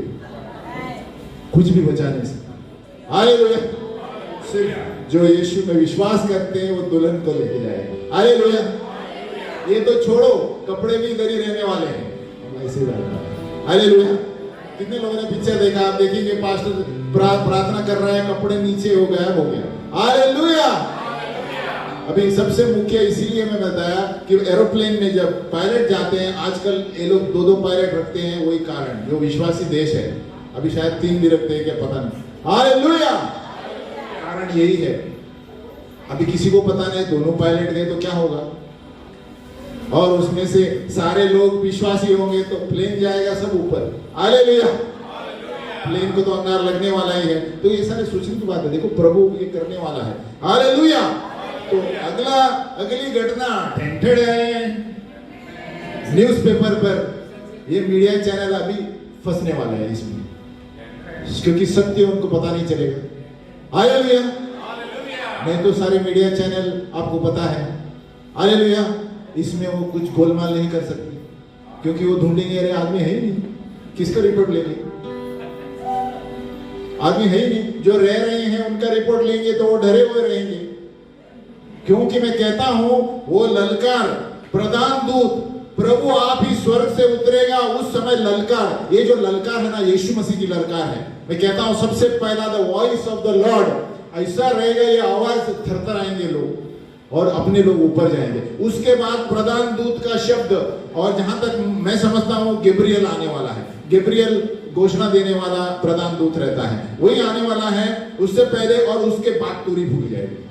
कुछ भी बचा नहीं सकता। हालेलुया। सिर्फ जो यीशु में विश्वास करते हैं वो दुल्हन को लेके जाएगा। हालेलुया। ये तो छोड़ो, कपड़े भी इधर ही रहने वाले हैं, हम ऐसे ही रहना है। हालेलुया। कितने लोगों ने पिक्चर देखा? आप देखेंगे पास्टर प्रार्थना कर रहा है, कपड़े नीचे हो गया। हालेलुया। अभी सबसे मुख्य इसीलिए मैं बताया कि एरोप्लेन में जब पायलट जाते हैं, आजकल ये लोग 2-2 पायलट रखते हैं। वही कारण, जो विश्वासी देश है, अभी शायद 3 भी रखते हैं, क्या पता नहीं। हालेलुया। कारण यही है। अभी किसी को पता नहीं, दोनों पायलट गए तो क्या होगा, और उसमें से सारे लोग विश्वासी होंगे तो प्लेन जाएगा सब ऊपर। हालेलुया। प्लेन को तो अंगार लगने वाला ही है। तो ये सारे सोचने की बात है। देखो, प्रभु ये करने वाला है। हालेलुया। तो अगली घटना टेंटेड है न्यूज़पेपर पर। ये मीडिया चैनल अभी फंसने वाला है इसमें, क्योंकि सत्य उनको पता नहीं चलेगा। हालेलुया। नहीं तो सारे मीडिया चैनल आपको पता है। हालेलुया। इसमें वो कुछ गोलमाल नहीं कर सकती, क्योंकि वो ढूंढेंगे अरे आदमी है ही नहीं, किसका रिपोर्ट लेंगे? आदमी है ही नहीं। जो रह रहे हैं उनका रिपोर्ट लेंगे तो वो डरे हुए रहेंगे, क्योंकि मैं कहता हूं वो ललकार, प्रधान दूत, प्रभु आप ही स्वर्ग से उतरेगा, उस समय ललकार, ये जो ललकार है ना, यीशु मसीह की ललकार है। मैं कहता हूं सबसे पहला the voice of the Lord ऐसा रहेगा, ये आवाज थरथर आएंगे लोग और अपने लोग ऊपर जाएंगे। उसके बाद प्रधान दूत का शब्द, और जहां तक मैं समझता हूं गैब्रियल आने वाला है। गैब्रियल घोषणा देने वाला प्रधान दूत रहता है, वही आने वाला है उससे पहले, और उसके बाद तुरही फूट जाएगी।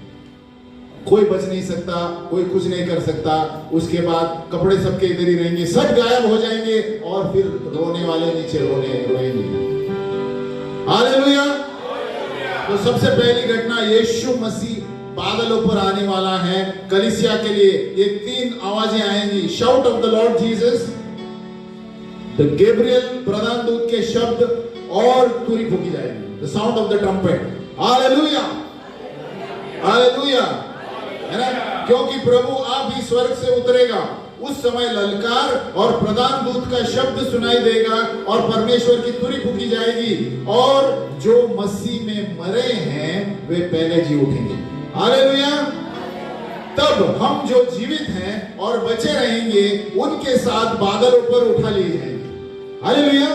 कोई बच नहीं सकता, कोई कुछ नहीं कर सकता। उसके बाद कपड़े सबके इधर ही रहेंगे, सब गायब हो जाएंगे, और फिर रोने वाले नीचे रोएंगे। हालेलुया। तो सबसे पहली घटना, यीशु मसीह बादलों पर आने वाला है कलीसिया के लिए। ये 3 आवाजें आएंगी, shout of the Lord Jesus, the Gabriel प्रधान दूत के शब्द, और तुरही फूकी जाएगी, the sound of the trumpet. Hallelujah, hallelujah, है ना? क्योंकि प्रभु आप ही स्वर्ग से उतरेगा, उस समय ललकार और प्रधान दूत का शब्द सुनाई देगा, और परमेश्वर की तुरही फूकी जाएगी, और जो मसीह में मरे हैं वे पहले जी उठेंगे। हालेलुया। तब हम जो जीवित हैं और बचे रहेंगे उनके साथ बादलों पर उठा लिए जाएंगे। हालेलुया।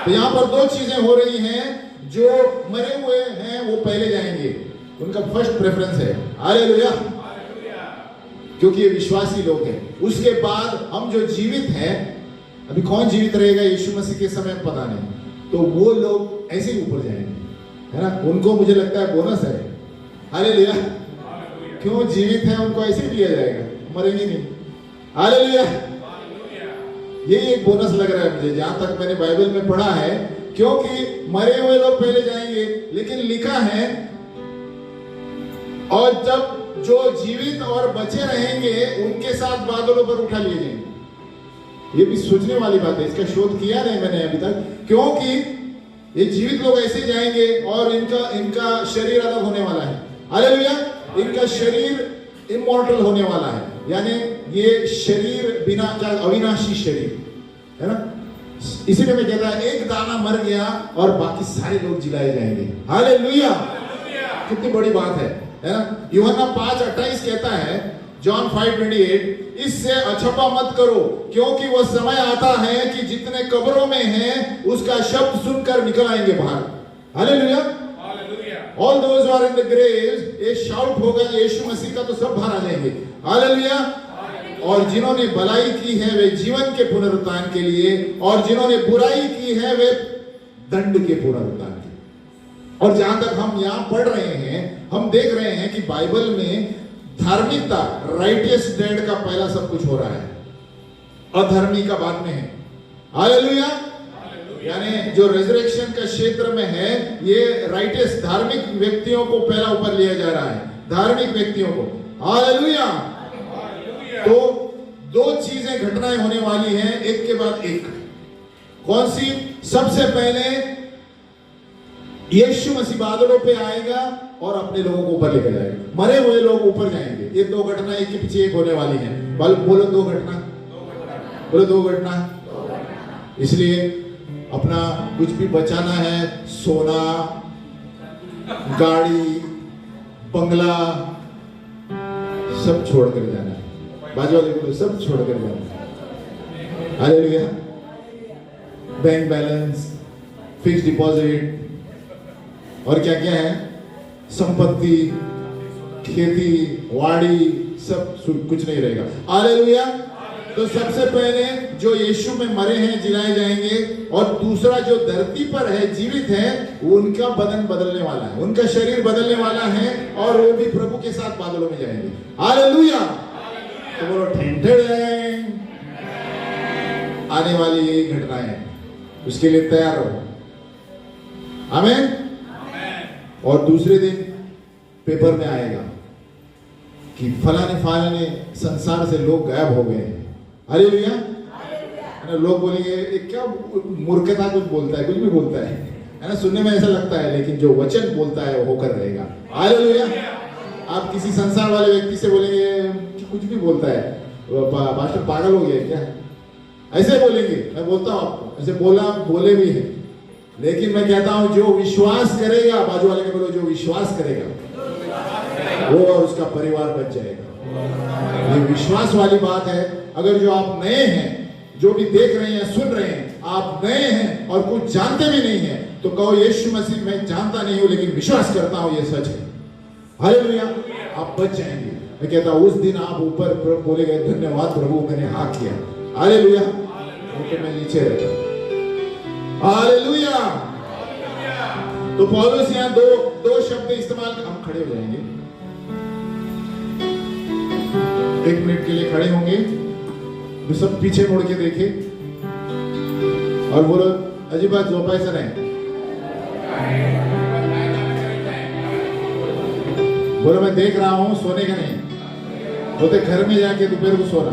तो यहाँ पर 2 चीजें हो रही हैं, जो मरे हुए हैं वो पहले जाएंगे, उनका फर्स्ट प्रेफरेंस है। हालेलुया। क्योंकि ये विश्वासी लोग हैं। उसके बाद हम जो जीवित हैं, अभी कौन जीवित रहेगा यीशु मसीह के समय पता नहीं, तो वो लोग ऐसे ही ऊपर जाएंगे, है ना? उनको मुझे लगता है बोनस है। हालेलुया। क्यों जीवित है उनको ऐसे ही दिया जाएगा, मरेंगे नहीं। हालेलुया। ये एक बोनस लग रहा है मुझे, जहां तक मैंने बाइबल में पढ़ा है, क्योंकि मरे हुए लोग पहले जाएंगे, लेकिन लिखा है और जब जो जीवित और बचे रहेंगे उनके साथ बादलों पर उठा लिए जाएंगे। ये भी सोचने वाली बात है, इसका शोध किया नहीं मैंने अभी तक, क्योंकि ये जीवित लोग ऐसे जाएंगे और इनका शरीर अलग होने वाला है। हालेलुया। इनका शरीर इमॉर्टल होने वाला है, यानी ये शरीर बिना क्या, अविनाशी शरीर, है ना? इसीलिए मैं कहता है एक दाना मर गया और बाकी सारे लोग जिलाए जाएंगे। हालेलुया। कितनी बड़ी बात है ना? यूहन्ना 5:28 कहता है, जॉन 5:28, इससे अछपा मत करो, क्योंकि वह समय आता है कि जितने कब्रों में हैं उसका शब्द सुनकर निकल आएंगे बाहर। Hallelujah. All those are in the graves, ये शाउट होगा यीशु मसीह का, तो सब बाहर आ जाएंगे। हालेलुया। और जिन्होंने भलाई की है वे जीवन के पुनरुत्थान के लिए, और जिन्होंने बुराई की है वे दंड के पुनरुत्थान के। और जहां तक हम यहां पढ़ रहे हैं, हम देख रहे हैं कि बाइबल में धार्मिकता, राइटियस डेड का पहला सब कुछ हो रहा है, अधर्मी का बाद में है। हालेलुया। यानी जो रेजरेक्शन का क्षेत्र में है, ये राइटियस धार्मिक व्यक्तियों को पहला ऊपर लिया जा रहा है, धार्मिक व्यक्तियों को। हालेलुया। तो 2 चीजें घटनाएं होने वाली हैं, एक के बाद एक। कौन सी? सबसे पहले यीशु मसीह बादलों पे आएगा और अपने लोगों को ऊपर लेकर जाएगा, मरे हुए लोग ऊपर जाएंगे। ये 2 घटना एक के पीछे एक होने वाली हैं। बोलो 2 घटना, बोलो 2 घटना। इसलिए अपना कुछ भी बचाना है, सोना, गाड़ी, बंगला, सब छोड़ कर जाना है। बाजू वाले को सब छोड़ कर जाना है। Hallelujah. Bank balance, fix deposit, और क्या क्या है, संपत्ति, खेती, वाड़ी, सब कुछ नहीं रहेगा। हालेलुया। तो सबसे पहले जो यीशु में मरे हैं जिलाए जाएंगे, और दूसरा जो धरती पर है, जीवित है, उनका बदन बदलने वाला है, उनका शरीर बदलने वाला है, और वो भी प्रभु के साथ बादलों में जाएंगे। हालेलुया। तो बोलो ठेंठेड़, आने वाली यही घटना है, उसके लिए तैयार रहो। आमीन। और दूसरे दिन पेपर में आएगा कि फलाने संसार से लोग गायब हो गए हैं। हालेलुया। लोग बोलेंगे क्या मूर्खता कुछ बोलता है, कुछ भी बोलता है ना? सुनने में ऐसा लगता है, लेकिन जो वचन बोलता है वो होकर रहेगा। हालेलुया। आप किसी संसार वाले व्यक्ति से बोलेंगे कि कुछ भी बोलता है, पास्टर पागल हो गया क्या? ऐसे बोलेंगे, मैं बोलता हूँ आपको, ऐसे बोले भी है। लेकिन मैं कहता हूं जो विश्वास करेगा, बाजू वाले के बोलो, जो विश्वास करेगा वो और उसका परिवार बच जाएगा। ये विश्वास वाली बात है। अगर जो आप नए हैं, जो भी देख रहे हैं, सुन रहे हैं, आप नए हैं और कुछ जानते भी नहीं है, तो कहो यीशु मसीह मैं जानता नहीं हूं लेकिन विश्वास करता हूं ये सच है। हालेलुया, आप बच जाएंगे। मैं कहता हूं उस दिन आप ऊपर बोले गए, धन्यवाद प्रभु मैंने हाँ किया। हालेलुया, तो मैं नीचे रहता। हालेलुया। तो पौलुस यहाँ दो शब्द इस्तेमाल, हम खड़े हो जाएंगे, 1 मिनट के लिए खड़े होंगे, तो सब पीछे मुड़ के देखे और बोलो अजीबा झोपायचं नाही, बोलो मैं देख रहा हूं, सोने का नहीं, बोलते घर में जाके दोपहर को सोना।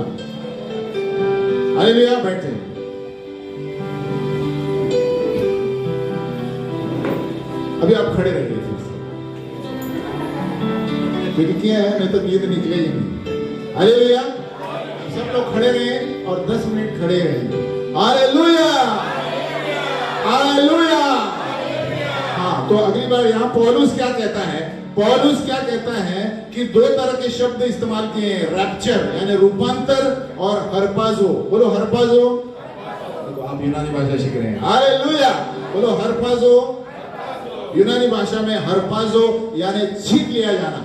हालेलुया, बैठ जाए। अभी आप खड़े रहिए फिर से, क्योंकि क्या है, नहीं तो नींद निकलेगी नहीं। हालेलुया, सब लोग खड़े रहे और 10 मिनट खड़े रहे। Hallelujah, hallelujah. हाँ, तो अगली बार यहाँ पौलुस क्या कहता है? पौलुस क्या कहता है कि 2 तरह के शब्द इस्तेमाल किए हैं, रैप्चर यानी रूपांतर और हरपाजो। बोलो हरपाजो। आप यूनानी भाषा सीख रहे हैं। हालेलुया, बोलो हरपाजो। यूनानी भाषा में हरपाजो यानी छीन लिया जाना,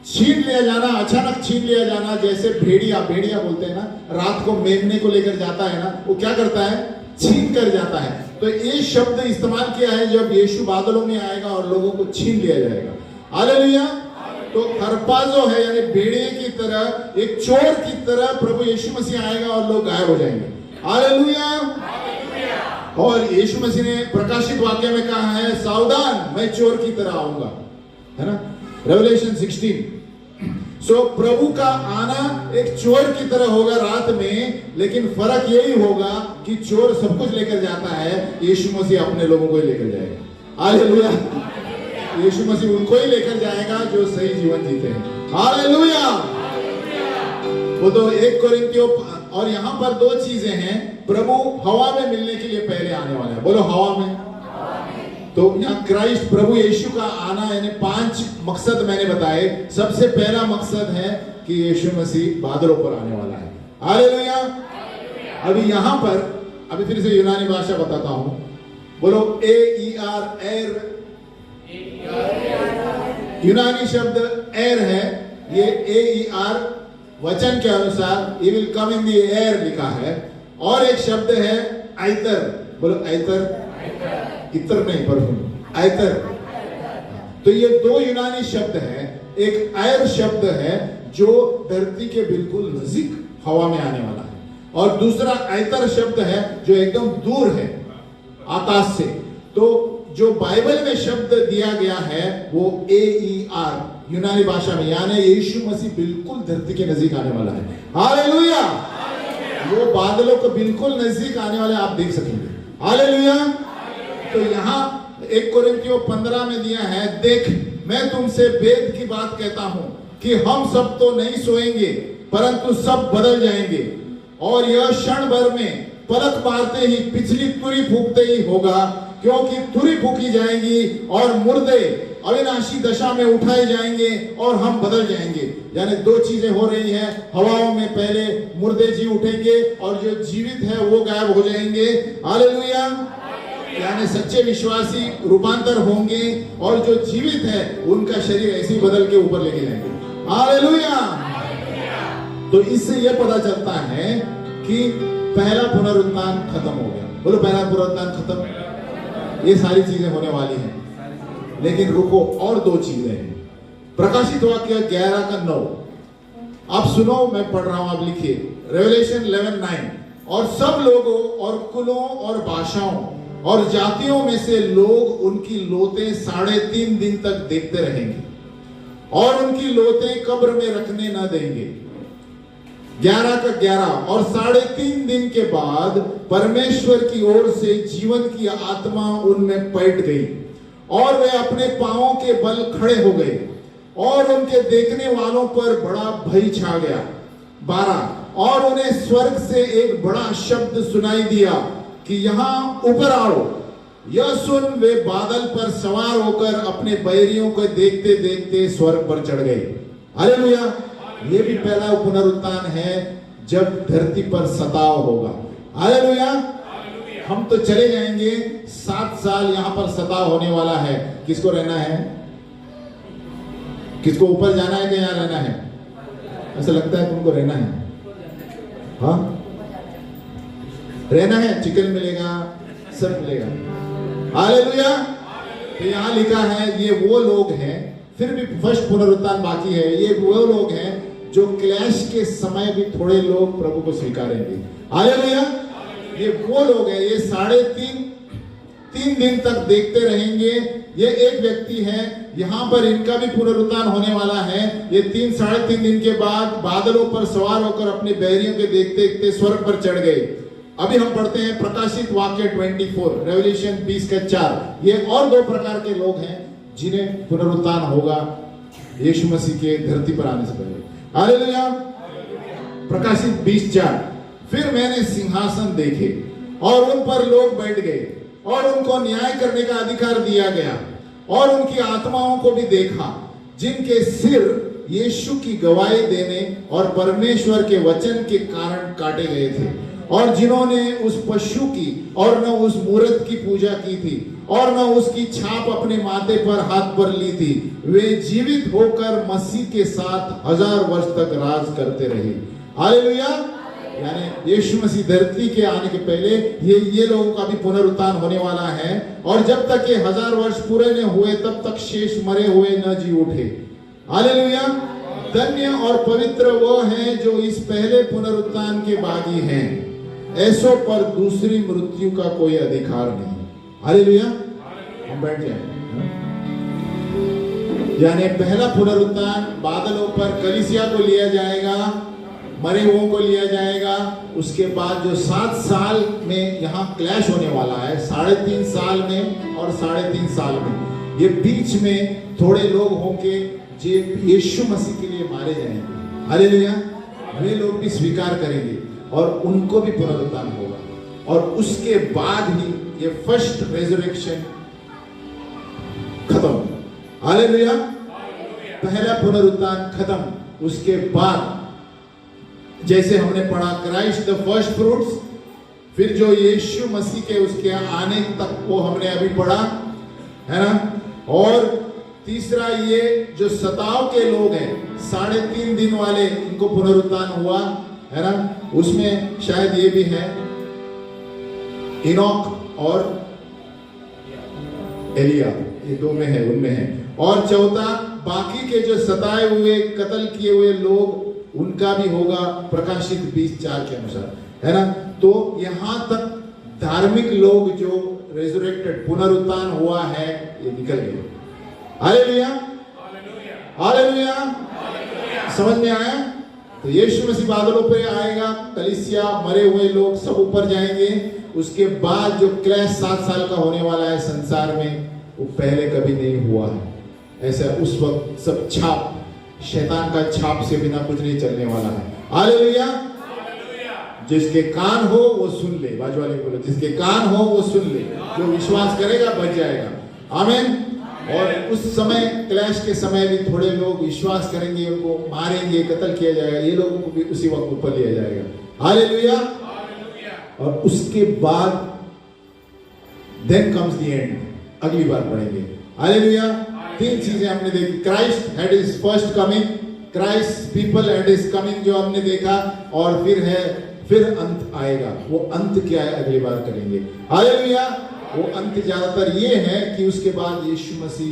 छीन लिया जाना, अचानक छीन लिया जाना। जैसे भेड़िया बोलते हैं ना, रात को मेमने को लेकर जाता है ना, वो क्या करता है? छीन कर जाता है। तो ये शब्द इस्तेमाल किया है जब यीशु बादलों में आएगा और लोगों को छीन लिया जाएगा। हालेलुया। तो हरपाजो है यानी भेड़िए की तरह, एक चोर की तरह प्रभु यीशु मसीह आएगा और लोग गायब हो जाएंगे। हालेलुया। और यीशु मसीह ने प्रकाशित वाक्य में कहा है, सावधान मैं चोर की तरह आऊंगा, है ना, रेवलेशन 16। सो प्रभु का आना एक चोर की तरह होगा रात में, लेकिन फर्क यही होगा कि चोर सब कुछ लेकर जाता है, यीशु मसीह अपने लोगों को ही लेकर जाएगा। हालेलुया, यीशु मसीह उनको ही लेकर जाएगा जो सही जीवन जीते हैं। हालेलुया। वो तो 1 कोरिन्थियों, और यहाँ पर 2 चीजें हैं। प्रभु हवा में मिलने के लिए पहले आने वाला है। बोलो हवा में। तो यहाँ क्राइस्ट प्रभु यीशु का आना यानी 5 मकसद मैंने बताए। सबसे पहला मकसद है कि यीशु मसीह बादलों पर आने वाला है। हालेलुया। अभी यहाँ पर अभी फिर से यूनानी भाषा बताता हूं। बोलो AER, एर। यूनानी शब्द एर है। ये AER वचन के अनुसार ये will come in the air लिखा है। और एक शब्द है आइतर। बोलो आइतर, इतर नहीं परफ्यूम, आइतर। तो ये 2 यूनानी शब्द हैं। एक आयर शब्द है जो धरती के बिल्कुल नजदीक हवा में आने वाला है, और दूसरा आइतर शब्द है जो एकदम दूर है आकाश से। तो जो बाइबल में शब्द दिया गया है वो AER यूनानी भाषा में, यानी यीशु मसीह बिल्कुल धरती के नजदीक आने वाला है। हालेलुया। वो बादलों को बिल्कुल नजदीक आने वाले आप देख सकेंगे। हालेलुया। तो यहाँ 1 कोरिन्थियों 15 में दिया है, देख मैं तुमसे भेद की बात कहता हूं कि हम सब तो नहीं सोएंगे परंतु सब बदल जाएंगे, और यह क्षण भर में पलक मारते ही पिछली तुरी फूंकते ही होगा, क्योंकि तुरी फूंकी जाएगी और मुर्दे अविनाशी दशा में उठाए जाएंगे और हम बदल जाएंगे। यानी 2 चीजें हो रही हैं। हवाओं में पहले मुर्दे जी उठेंगे और जो जीवित है वो गायब हो जाएंगे। हालेलुया। यानी सच्चे विश्वासी रूपांतर होंगे और जो जीवित है उनका शरीर ऐसे ही बदल के ऊपर लेके जाएंगे। हालेलुया। तो इससे यह पता चलता है कि पहला पुनरुत्थान खत्म हो गया। बोलो पहला पुनरुत्थान खत्म। ये सारी चीजें होने वाली हैं, लेकिन रुको, और 2 चीजें हैं। प्रकाशित वाक्य 11 का 9 आप सुनो, मैं पढ़ रहा हूं, आप लिखिए। रेवलेशन 11:9। और सब लोगों और कुलों और भाषाओं और जातियों में से लोग उनकी लोतें 3.5 दिन तक देखते रहेंगे और उनकी लोतें कब्र में रखने न देंगे। 11 का 11। और 3.5 दिन के बाद परमेश्वर की ओर से जीवन की आत्मा उनमें पलट गई और वे अपने पांवों के बल खड़े हो गए और उनके देखने वालों पर बड़ा भय छा गया। 12। और उन्हें स्वर्ग से एक बड़ा शब्द सुनाई दिया कि यहाँ ऊपर आओ। यह सुन वे बादल पर सवार होकर अपने बैरियों को देखते देखते स्वर्ग पर चढ़ गए। हालेलुया। ये भी पहला पुनरुत्थान है जब धरती पर सताव होगा। हालेलुया। हम तो चले जाएंगे, 7 साल यहां पर सताव होने वाला है। किसको रहना है? किसको ऊपर जाना है कि यहां रहना है? ऐसा लगता है तुमको रहना है। हाँ, रहना है। चिकन मिलेगा, सब मिलेगा। हालेलुया। तो यहां लिखा है ये वो लोग हैं, फिर भी फर्स्ट पुनरुत्थान बाकी है। ये वो लोग हैं जो क्लैश के समय भी थोड़े लोग प्रभु को स्वीकारेंगे। हालेलुया। ये वो लोग हैं, ये 3.5 दिन तक देखते रहेंगे। ये एक व्यक्ति है, यहां पर इनका भी पुनरुत्थान होने वाला है। ये 3-3.5 दिन के बाद बादलों पर सवार होकर अपने बैरियों के देखते देखते स्वर्ग पर चढ़ गए। अभी हम पढ़ते हैं प्रकाशित वाक्य 24, रेवल्यूशन 20:4। ये और 2 प्रकार के लोग हैं जिन्हें पुनरुत्थान होगा यीशु मसीह के धरती पर आने से पहले। हालेलुया। प्रकाशित 20:4। फिर मैंने सिंहासन देखे और उन पर लोग बैठ गए और उनको न्याय करने का अधिकार दिया गया, और उनकी आत्माओं को भी देखा जिनके सिर यीशु की गवाही देने और परमेश्वर के वचन के कारण काटे गए थे, और जिन्होंने उस पशु की और न उस मूर्त की पूजा की थी और न उसकी छाप अपने माथे पर हाथ पर ली थी। वे जीवित होकर मसीह के साथ 1000 वर्ष तक राज करते रहे। हालेलुया। यानी यीशु मसीह धरती के आने के पहले ये लोगों का भी पुनरुत्थान होने वाला है, और जब तक ये 1000 वर्ष पूरे न हुए तब तक शेष मरे हुए न जी उठे। हालेलुया। धन्य और पवित्र वो हैं जो इस पहले पुनरुत्थान के बागी हैं। ऐसों पर दूसरी मृत्यु का कोई अधिकार नहीं। हालेलुया। हम बैठ जाएं। यानी पहला पुनरुत्थान बादलों पर कलीसिया को लिया जाएगा, मरे हुओं को लिया जाएगा। उसके बाद जो 7 साल में यहाँ क्लैश होने वाला है, 3.5 साल में और 3.5 साल में, ये बीच में थोड़े लोग होंगे जो यीशु मसीह के लिए मारे जाएंगे। हालेलुया। वे लोग भी स्वीकार करेंगे और उनको भी पुनरुत्थान होगा, और उसके बाद ही ये फर्स्ट रेजरेक्शन खत्म। हालेलुया। पहला पुनरुत्थान खत्म। उसके बाद जैसे हमने पढ़ा क्राइस्ट द फर्स्ट फ्रूट्स, फिर जो यीशु मसीह के उसके आने तक वो हमने अभी पढ़ा है ना। और तीसरा ये जो सताव के लोग हैं 3.5 दिन वाले, इनको पुनरुत्थान हुआ है ना। उसमें शायद ये भी है इनोक और एलिया, ये 2 में है, उनमें है। और चौथा बाकी के जो सताए हुए कत्ल किए हुए लोग, उनका भी होगा प्रकाशित 20:4 के अनुसार, है ना। तो यहां तक धार्मिक लोग जो रेजरेक्टेड पुनरुत्थान हुआ है ये निकल गए। हालेलुया। हालेलुया। समझ में आया? तो यीशु मसीह बादलों पर आएगा, कलीसिया मरे हुए लोग सब ऊपर जाएंगे। उसके बाद जो क्लैश 7 साल का होने वाला है संसार में, वो पहले कभी नहीं हुआ है ऐसा। उस वक्त सब छाप, शैतान का छाप से बिना कुछ नहीं चलने वाला है। हालेलुया। जिसके कान हो वो सुन ले। बाजू वाले बोलो, जिसके कान हो वो सुन ले। जो विश्वास करेगा बच जाएगा। आमीन। और उस समय क्लैश के समय भी थोड़े लोग विश्वास करेंगे, उनको मारेंगे, कत्ल किया जाएगा। ये लोगों को भी उसी वक्त ऊपर लिया जाएगा। हालेलुया। और उसके बाद देन कम्स द एंड, अगली बार पढ़ेंगे। हालेलुया। 3 चीजें हमने देखी। Christ had his first coming, Christ people had his coming जो हमने देखा, और फिर अंत आएगा। वो अंत क्या है अगली बार करेंगे। हालेलुया। वो अंत ज्यादातर ये है कि उसके बाद यीशु मसीह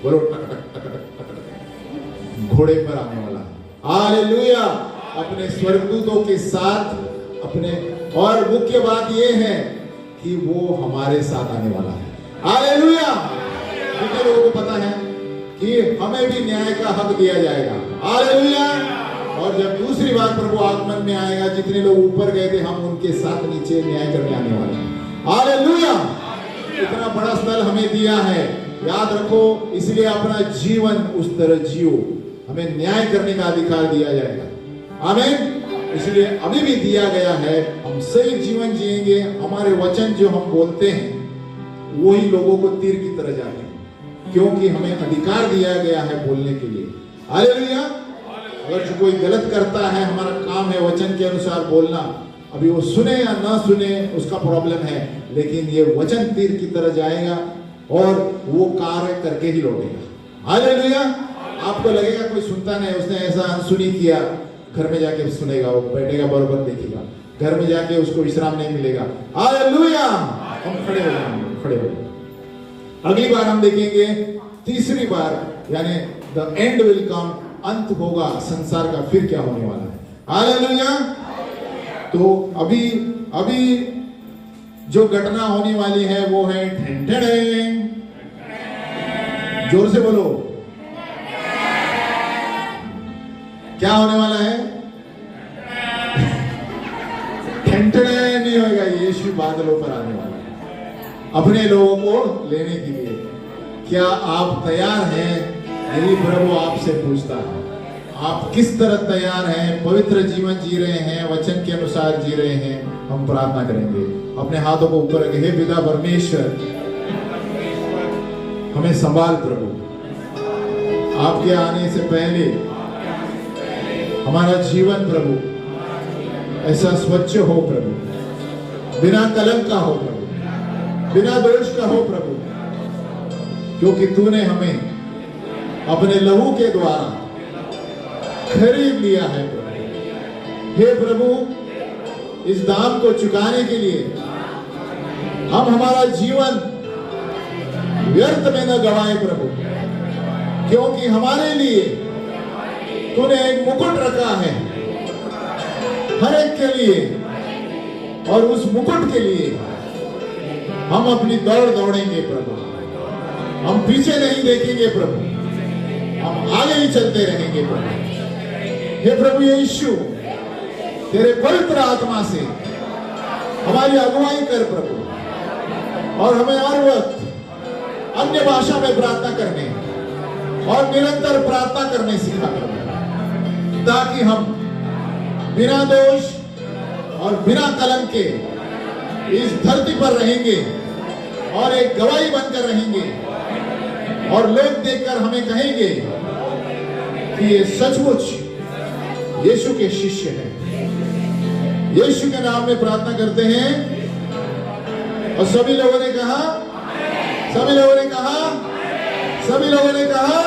बोलो घोड़े पर आने वाला है। हालेलुया। अपने स्वर्गदूतों के साथ अपने, और मुख्य बात ये है कि वो हमारे साथ आने वाला है। हालेलुया। कितने लोगों को पता है कि हमें भी न्याय का हक दिया जाएगा। हालेलुया। और जब दूसरी बार प्रभु आगमन में आएगा, जितने लोग ऊपर गए थे हम उनके साथ नीचे न्याय करने आने वाले हैं। हालेलुया। इतना बड़ा स्थल हमें दिया है, याद रखो। इसलिए अपना जीवन उस तरह जियो। हमें न्याय करने का अधिकार दिया जाएगा। आमीन। इसलिए अभी भी दिया गया है, हम सही जीवन जिएंगे, हमारे वचन जो हम बोलते हैं वही लोगों को तीर की तरह जाते हैं, क्योंकि हमें अधिकार दिया गया है बोलने के लिए। हालेलुया। अगर जो कोई गलत करता है, हमारा काम है वचन के अनुसार बोलना। अभी वो सुने या ना सुने उसका प्रॉब्लम है, लेकिन ये वचन तीर की तरह जाएगा और वो कार्य करके ही लौटेगा। हालेलुया। आपको लगेगा कोई सुनता नहीं, उसने ऐसा अनसुनी किया, घर में जाके सुनेगा, वो बैठेगा बराबर देखेगा, घर में जाके उसको विश्राम नहीं मिलेगा। हालेलुया। हम खड़े हो जाएंगे, खड़े हो जाएंगे। अगली बार हम देखेंगे, तीसरी बार यानी द एंड विल कम, अंत होगा संसार का, फिर क्या होने वाला है। हालेलुया। तो अभी जो घटना होने वाली है वो है ठेंठें। जोर से बोलो, क्या होने वाला है? ठेंठें नहीं होगा, यीशु बादलों पर आने वाला है अपने लोगों को लेने के लिए। क्या आप तैयार हैं? यदि प्रभु आपसे पूछता है आप किस तरह तैयार हैं, पवित्र जीवन जी रहे हैं, वचन के अनुसार जी रहे हैं, हम प्रार्थना करेंगे। अपने हाथों को ऊपर रखें। हे पिता परमेश्वर, हमें संभाल प्रभु, आपके आने से पहले हमारा जीवन प्रभु ऐसा स्वच्छ हो प्रभु, बिना कलंक का हो प्रभु, बिना दोष का हो प्रभु, क्योंकि तूने हमें अपने लहू के द्वारा खरीद लिया है प्रभु। हे प्रभु, इस दाम को चुकाने के लिए हम हमारा जीवन व्यर्थ में न गवाए प्रभु, क्योंकि हमारे लिए तूने एक मुकुट रखा है हर एक के लिए, और उस मुकुट के लिए हम अपनी दौड़ दौड़ेंगे प्रभु। हम पीछे नहीं देखेंगे प्रभु, हम आगे ही चलते रहेंगे प्रभु। हे प्रभु यीशु, तेरे पवित्र आत्मा से हमारी अगुवाई कर प्रभु, और हमें हर वक्त अन्य भाषा में प्रार्थना करने और निरंतर प्रार्थना करने सिखा प्रभु, ताकि हम बिना दोष और बिना कलंक के इस धरती पर रहेंगे और एक गवाही बनकर रहेंगे, और लोग देखकर हमें कहेंगे कि ये सचमुच यीशु के शिष्य हैं। यीशु के नाम में प्रार्थना करते हैं, और सभी लोगों ने कहा, सभी लोगों ने कहा, सभी लोगों ने कहा